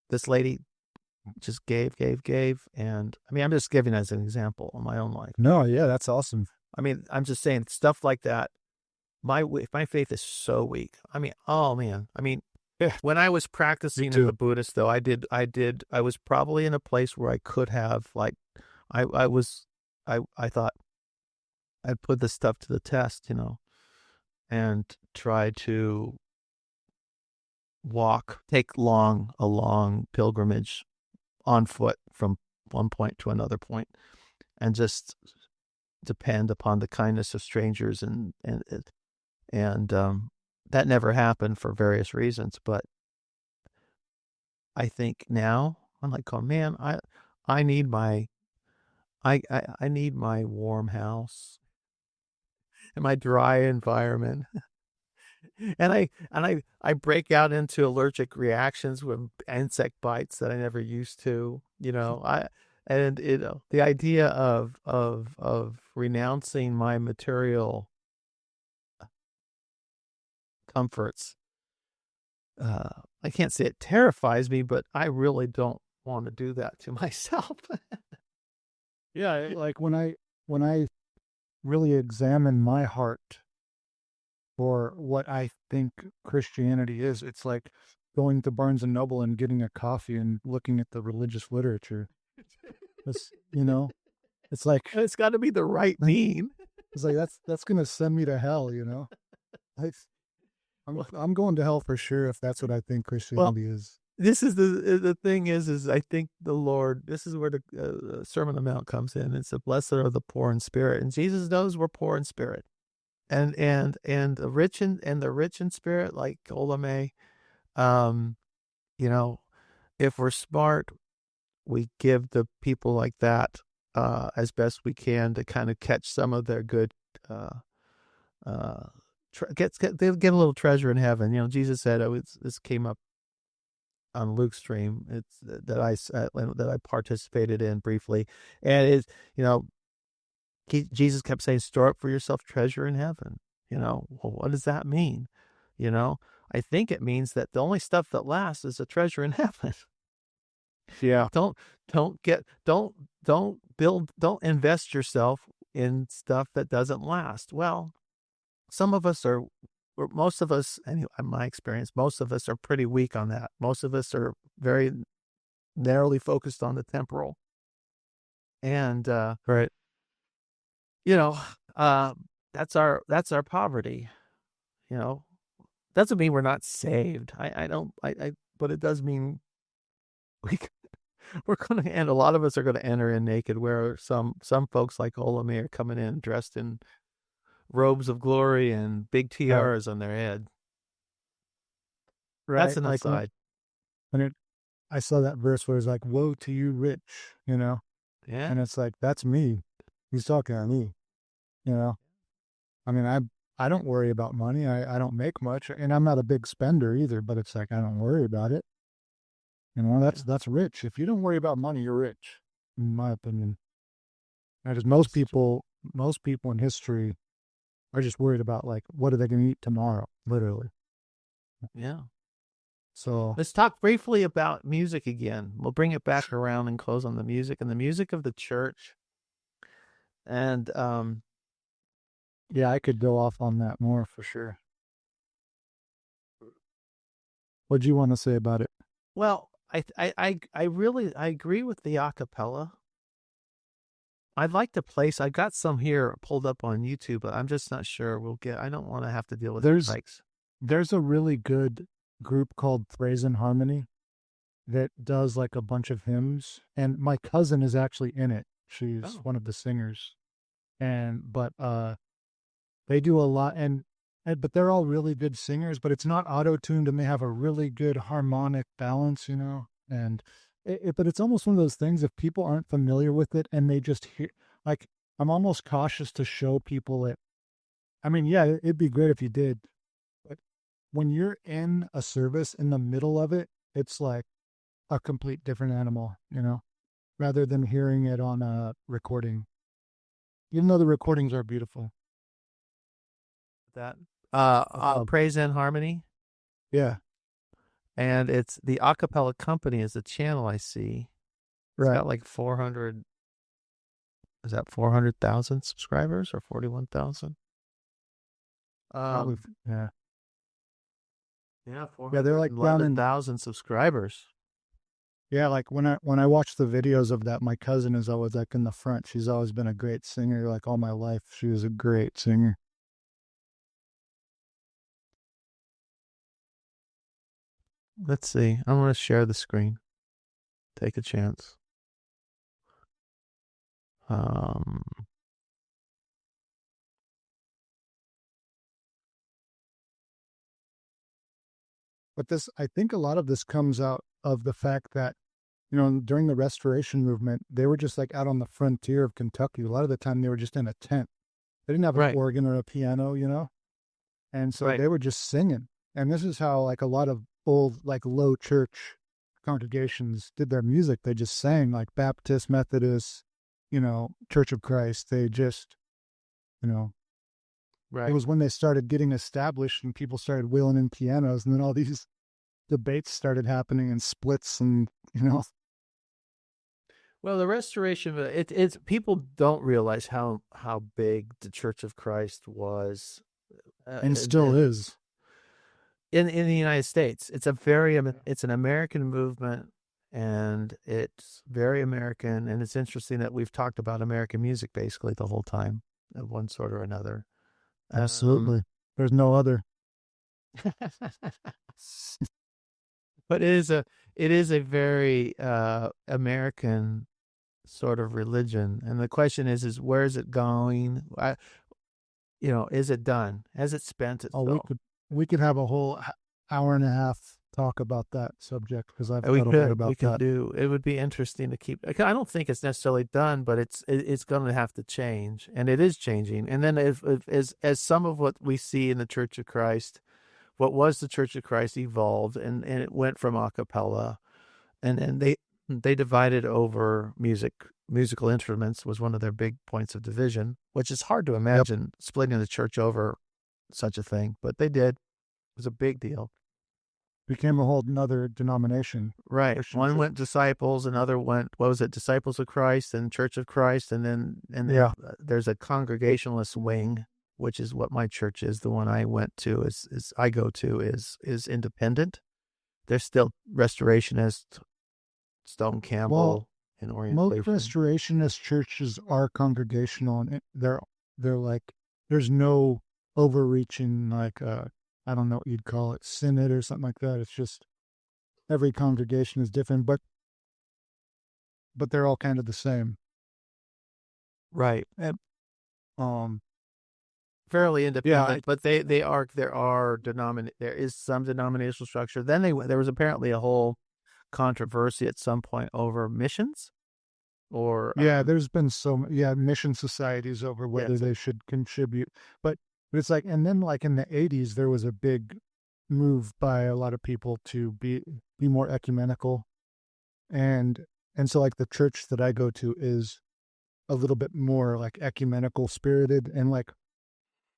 This lady just gave, and I'm just giving as an example in my own life. No, yeah, that's awesome. I'm just saying stuff like that. My faith is so weak. Oh man. When I was practicing as a Buddhist, though, I was probably in a place where I could have, I thought I'd put this stuff to the test, and try to take a long pilgrimage on foot from one point to another point, and just depend upon the kindness of strangers, and that never happened for various reasons. But I think now I'm like, oh man, I need my warm house and my dry environment. And I break out into allergic reactions with insect bites that I never used to, the idea of renouncing my material comforts, I can't say it terrifies me, but I really don't want to do that to myself. Yeah, like when I really examine my heart for what I think Christianity is, it's like going to Barnes and Noble and getting a coffee and looking at the religious literature. It's it's like it's got to be the right mean. It's like that's gonna send me to hell, I'm going to hell for sure if that's what I think Christianity is. This is the thing is I think the Lord, this is where the Sermon on the Mount comes in. It's the blessed are the poor in spirit, and Jesus knows we're poor in spirit, and the rich in spirit, like Ola May. If we're smart, we give the people like that as best we can to kind of catch some of their good they'll get a little treasure in heaven. You know, Jesus said, this came up on Luke's stream. It's that I participated in briefly, and it's, you know, Jesus kept saying, store up for yourself treasure in heaven. You know, well, what does that mean? You know, I think it means that the only stuff that lasts is a treasure in heaven. Yeah. Don't invest yourself in stuff that doesn't last. Well, most of us, anyway, in my experience, most of us are pretty weak on that. Most of us are very narrowly focused on the temporal. And, Right. you know, that's our poverty. You know, doesn't mean we're not saved. But it does mean we're going to end. A lot of us are going to enter in naked, where some folks like Olame are coming in dressed in robes of glory and big tiaras on their head. Right. That's an like aside. I saw that verse where it's like, woe to you rich, you know? Yeah. And it's like, that's me. He's talking to me, you know? I mean, I don't worry about money. I don't make much, and I'm not a big spender either, but it's like, I don't worry about it. You know, that's rich. If you don't worry about money, you're rich, in my opinion. Because most people in history are just worried about, like, what are they going to eat tomorrow, literally. Yeah. So let's talk briefly about music again. We'll bring it back around and close on the music and the music of the church. And yeah, I could go off on that more for sure. What do you want to say about it? Well, I really agree with the acapella. I'd like to place. I got some here pulled up on YouTube, but I'm just not sure I don't want to have to deal with mics. There's a really good group called Praise and Harmony that does like a bunch of hymns, and my cousin is actually in it. She's one of the singers, but they do a lot, but they're all really good singers, but it's not auto-tuned, and they have a really good harmonic balance, you know, but it's almost one of those things, if people aren't familiar with it and they just hear, like, I'm almost cautious to show people it. I mean, yeah, it'd be great if you did, but when you're in a service in the middle of it, it's like a complete different animal, you know, rather than hearing it on a recording, even though the recordings are beautiful. That Praise and Harmony. Yeah. And it's the Acapella Company is the channel I see. It's got like 400. Is that 400,000 subscribers or 41,000? Yeah. Yeah, Yeah, they're like down in 1,000 subscribers. Yeah, like when I watch the videos of that, my cousin is always like in the front. She's always been a great singer, like all my life. She was a great singer. Let's see. I'm going to share the screen. Take a chance. But I think a lot of this comes out of the fact that, you know, during the Restoration movement, they were just like out on the frontier of Kentucky. A lot of the time they were just in a tent. They didn't have an organ or a piano, you know? And so they were just singing. And this is how like a lot of old, like low church congregations did their music. They just sang, like Baptist, Methodist, you know, Church of Christ. They just, you know, it was when they started getting established and people started wheeling in pianos, and then all these debates started happening and splits, and, you know. Well, the Restoration, it's people don't realize how big the Church of Christ was, and still is in the United States. It's it's an American movement, and it's very American. And it's interesting that we've talked about American music basically the whole time, of one sort or another. Absolutely, there's no other. But it is a very American sort of religion, and the question is where is it going? You know, is it done? Has it spent itself? We could have a whole hour and a half talk about that subject because I've We thought a bit could, about we could that. do. It would be interesting to keep. I don't think it's necessarily done, but it's going to have to change, and it is changing. And then if as some of what we see in the Church of Christ, what was the Church of Christ evolved, and it went from a cappella, and then they divided over musical instruments was one of their big points of division, which is hard to imagine splitting the church over such a thing, but they did. It was a big deal. Became a whole another denomination. Right. Christian One church. went disciples, another went, what was it, Disciples of Christ and Church of Christ, and then Yeah. there's a Congregationalist wing, which is what my church is. The one I went to is independent. They're still Restorationist, Stone Campbell, and Most orientation. restorationist churches are congregational, and they're like there's no overreaching like I don't know what you'd call it, synod or something like that. It's just every congregation is different, but they're all kind of the same. Right. Um, Fairly independent, Yeah, but there is some denominational structure. Then there was apparently a whole controversy at some point over missions, or yeah, there's been mission societies over whether Yes. they should contribute, but it's like, and then like in the 80s, there was a big move by a lot of people to be more ecumenical, and so like the church that I go to is a little bit more like ecumenical spirited, and like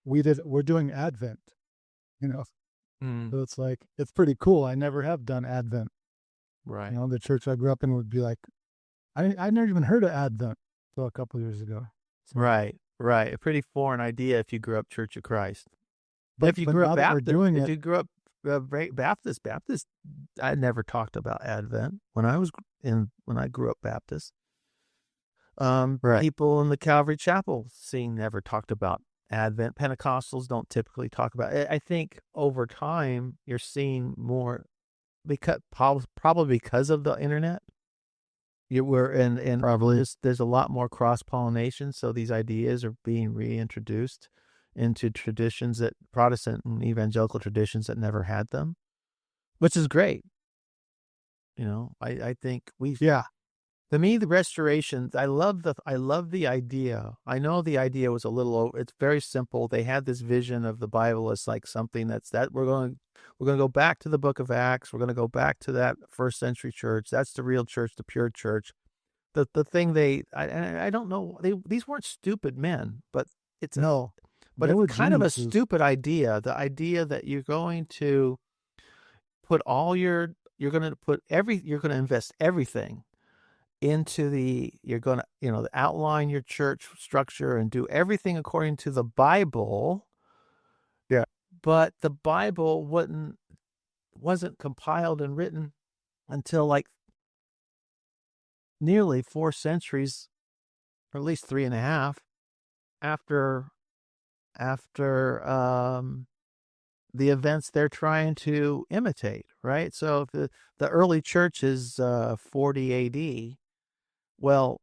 we're doing Advent, you know, Mm, so it's like it's pretty cool. I never have done Advent. right. You know, the church I grew up in would be like, I never even heard of Advent until a couple years ago. So, Right. A pretty foreign idea if you grew up Church of Christ. but If you grew now up that we're Baptist, doing if it, you grew up Baptist, I never talked about Advent when I grew up Baptist. Right. People in the Calvary Chapel scene never talked about Advent. Pentecostals don't typically talk about it. I think over time you're seeing more because probably because of the internet. You were and Probably. there's a lot more cross pollination, so these ideas are being reintroduced into traditions that Protestant and evangelical traditions that never had them, which is great. You know, I think Yeah. to me, the restorations, I love the idea. I know the idea was it's very simple. They had this vision of the Bible as like something that we're going to go back to the book of Acts. We're going to go back to that first century church. That's the real church, the pure church. The thing I don't know, these weren't stupid men, but it's No, but they were it's kind of a geniuses. stupid idea. The idea that you're going to put you're going to invest everything into you're going to, outline your church structure and do everything according to the Bible. Yeah. But the Bible wasn't compiled and written until like nearly 4 centuries, or at least 3.5 after the events they're trying to imitate, right? So if the early church is 40 AD, well,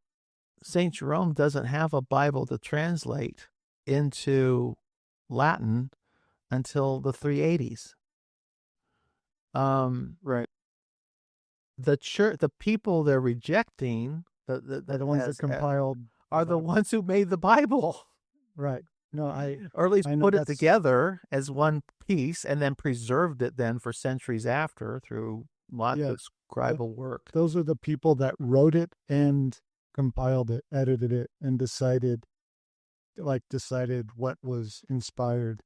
St. Jerome doesn't have a Bible to translate into Latin until the 380s. Right. The people they're rejecting, They're the ones that compiled are the ones who made the Bible. Right. No, Or at least I know put it that's- together as one piece and then preserved it then for centuries after through lots Yeah. of scribal work. those are the people that wrote it and compiled it, edited it, and decided what was inspired.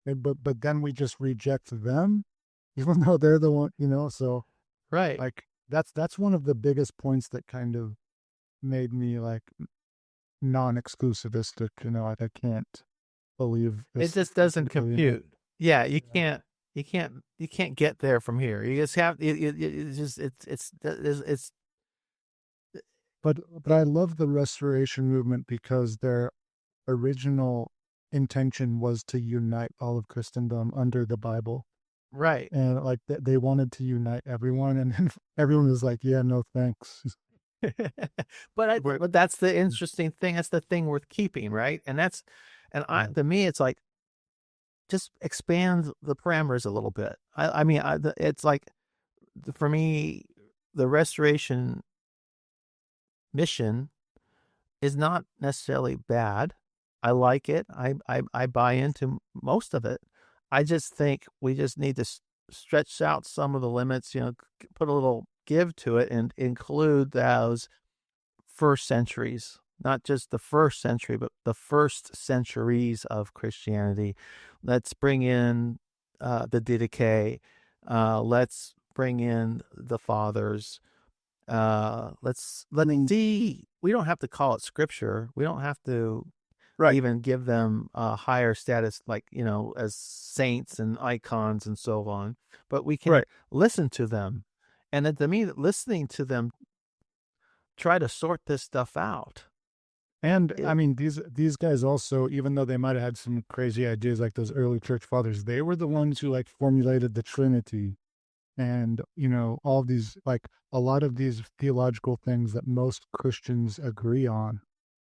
But then we just reject them, even though they're the one, so Right. like that's one of the biggest points that kind of made me like non-exclusivistic. I can't believe It just doesn't compute. Yeah, you can't get there from here. You just have it's But I love the Restoration movement because their original intention was to unite all of Christendom under the Bible. right. And like they wanted to unite everyone, and then everyone was like, "Yeah, no thanks." But that's the interesting thing. That's the thing worth keeping, right? And to me, it's like just expand the parameters a little bit. It's like for me, the restoration mission is not necessarily bad. I like it. I buy into most of it. I just think we just need to stretch out some of the limits, put a little give to it and include those first centuries, not just the first century, but the first centuries of Christianity. Let's bring in the Didache. Let's bring in the fathers. Let me see. We don't have to call it scripture. We don't have to even give them a higher status, like, as saints and icons and so on. But we can listen to them. And to me, listening to them try to sort this stuff out. And I mean, these guys also, even though they might have had some crazy ideas like those early church fathers, they were the ones who like formulated the Trinity and, all these, like a lot of these theological things that most Christians agree on.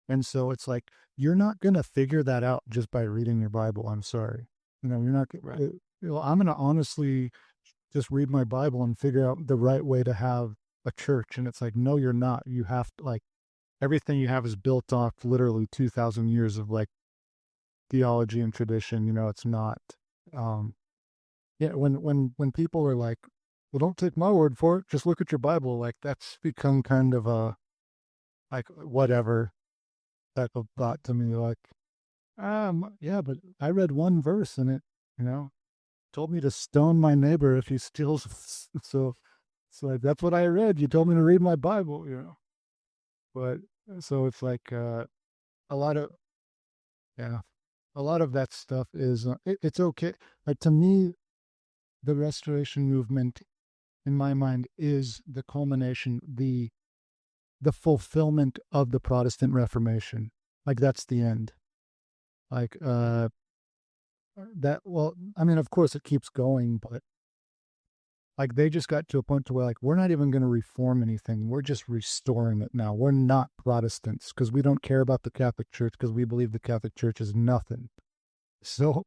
And so it's like, you're not going to figure that out just by reading your Bible. I'm sorry. You're not, I'm going to honestly just read my Bible and figure out the right way to have a church. And it's like, no, you're not. You have to, like, everything you have is built off literally 2,000 years of like theology and tradition. It's not, when people are like, well, don't take my word for it, just look at your Bible. Like that's become kind of a, like, whatever type of thought to me. Like, yeah, but I read one verse and it, told me to stone my neighbor if he steals. So like, that's what I read. You told me to read my Bible, But so it's like a lot of that stuff is it's okay. Like to me, the Restoration movement, in my mind, is the culmination, the fulfillment of the Protestant Reformation. Like that's the end. Like that. Well, I mean, of course, it keeps going, but like they just got to a point to where like we're not even going to reform anything. We're just restoring it now. We're not Protestants because we don't care about the Catholic Church because we believe the Catholic Church is nothing. So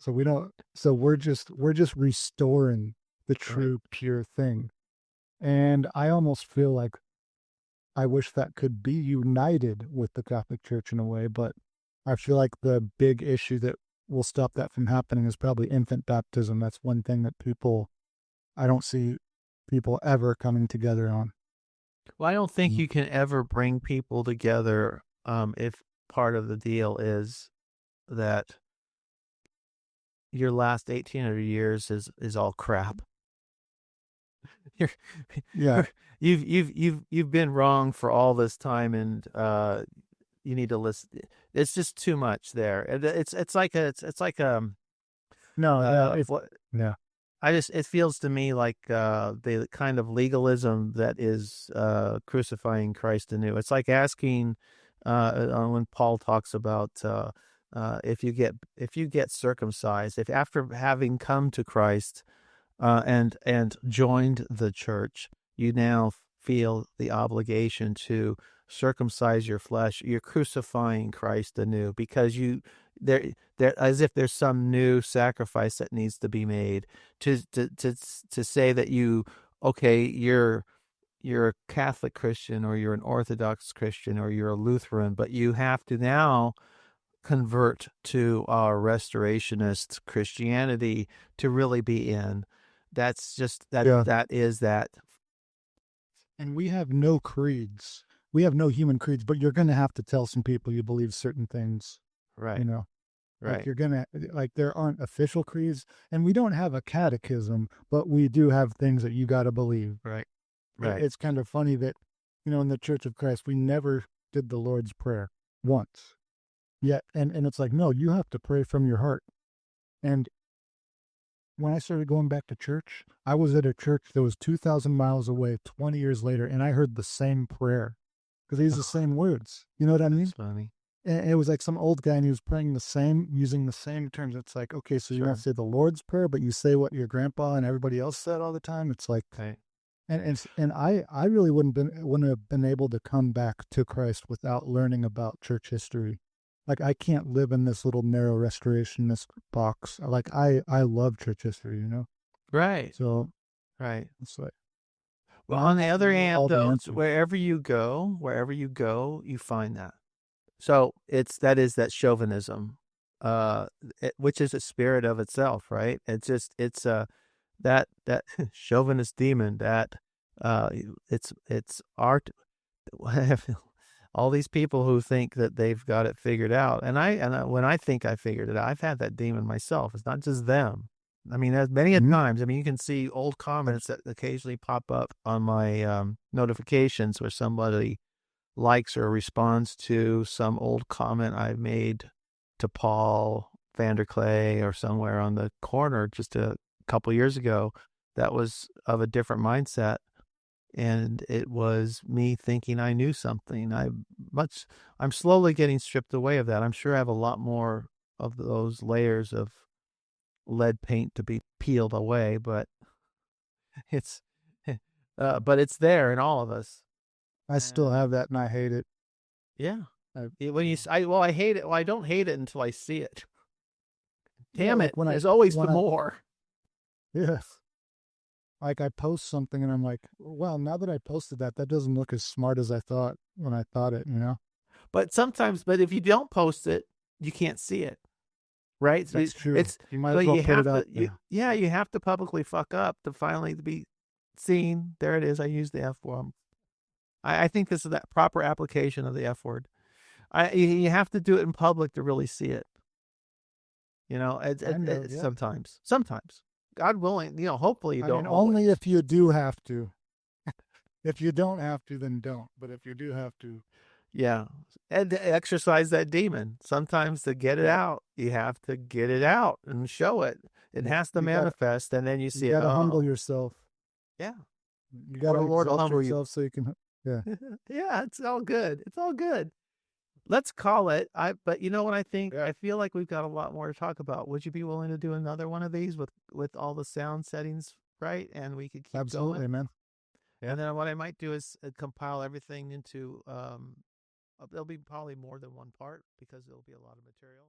we don't. So we're just restoring the true pure thing. And I almost feel like I wish that could be united with the Catholic Church in a way, but I feel like the big issue that will stop that from happening is probably infant baptism. That's one thing that I don't see people ever coming together on. Well, I don't think you can ever bring people together if part of the deal is that your last 1,800 years is all crap. You've been wrong for all this time, and you need to listen. It's just too much there. It's like it feels to me like the kind of legalism that is crucifying Christ anew. It's like asking when Paul talks about if you get circumcised, if after having come to Christ and joined the church, you now feel the obligation to circumcise your flesh, you're crucifying Christ anew because there as if there's some new sacrifice that needs to be made to say that you're a Catholic Christian or you're an Orthodox Christian or you're a Lutheran, but you have to now convert to our restorationist Christianity to really be in. That's just that is that. And we have no creeds. We have no human creeds, but you're going to have to tell some people you believe certain things. Right. Like you're going to, like there aren't official creeds and we don't have a catechism, but we do have things that you got to believe. Right. It's kind of funny that, in the Church of Christ, we never did the Lord's Prayer once. Yeah. And it's like, no, you have to pray from your heart. And when I started going back to church, I was at a church that was 2,000 miles away 20 years later, and I heard the same prayer because he's the same words. You know what I mean? That's funny. And it was like some old guy, and he was praying using the same terms. It's like, okay, so you don't say the Lord's Prayer, but you say what your grandpa and everybody else said all the time. It's like, and I really wouldn't have been able to come back to Christ without learning about church history. Like I can't live in this little narrow restorationist box. Like I love church history, Right. So Right. It's like, Well, I on the don't other know hand, all the though, answers. wherever you go, you find that. So that is that chauvinism, which is a spirit of itself, right? It's that chauvinist demon that uh, it's art. All these people who think that they've got it figured out, when I think I figured it out, I've had that demon myself. It's not just them. I mean, as many a Mhm. times. I mean, you can see old comments that occasionally pop up on my notifications where somebody likes or responds to some old comment I made to Paul Vanderklay or somewhere on the corner just a couple years ago that was of a different mindset. And it was me thinking I knew something. I'm slowly getting stripped away of that. I'm sure I have a lot more of those layers of lead paint to be peeled away, but it's but it's there in all of us. I still have that, and I hate it. Yeah. I, When I hate it. Well, I don't hate it until I see it. yeah, Damn like it! when There's always when the more. yeah, like I post something, and I'm like, well, now that I posted that, that doesn't look as smart as I thought when I thought it. But if you don't post it, you can't see it, right? So That's true. it's You might so as well you put have it out to. there. You have to publicly fuck up to finally be seen. There it is. I used the F word. I think this is that proper application of the F word. You have to do it in public to really see it. I know, yeah. Sometimes, God willing, hopefully you I don't mean, always. only if you do have to. If you don't have to, then don't. But if you do have to, Yeah. And to exercise that demon. Sometimes to get it yeah, out, you have to get it out and show it. It has to you gotta manifest, and then you you see it. gotta humble Oh, yourself. yeah. You Or gotta the Lord will exalt humble you. yourself so you can. Yeah, Yeah, it's all good. It's all good. Let's call it. But you know what I think? yeah, I feel like we've got a lot more to talk about. Would you be willing to do another one of these with all the sound settings right, and we could keep absolutely, going? man. Yeah. And then what I might do is compile everything into there'll be probably more than one part because there'll be a lot of material.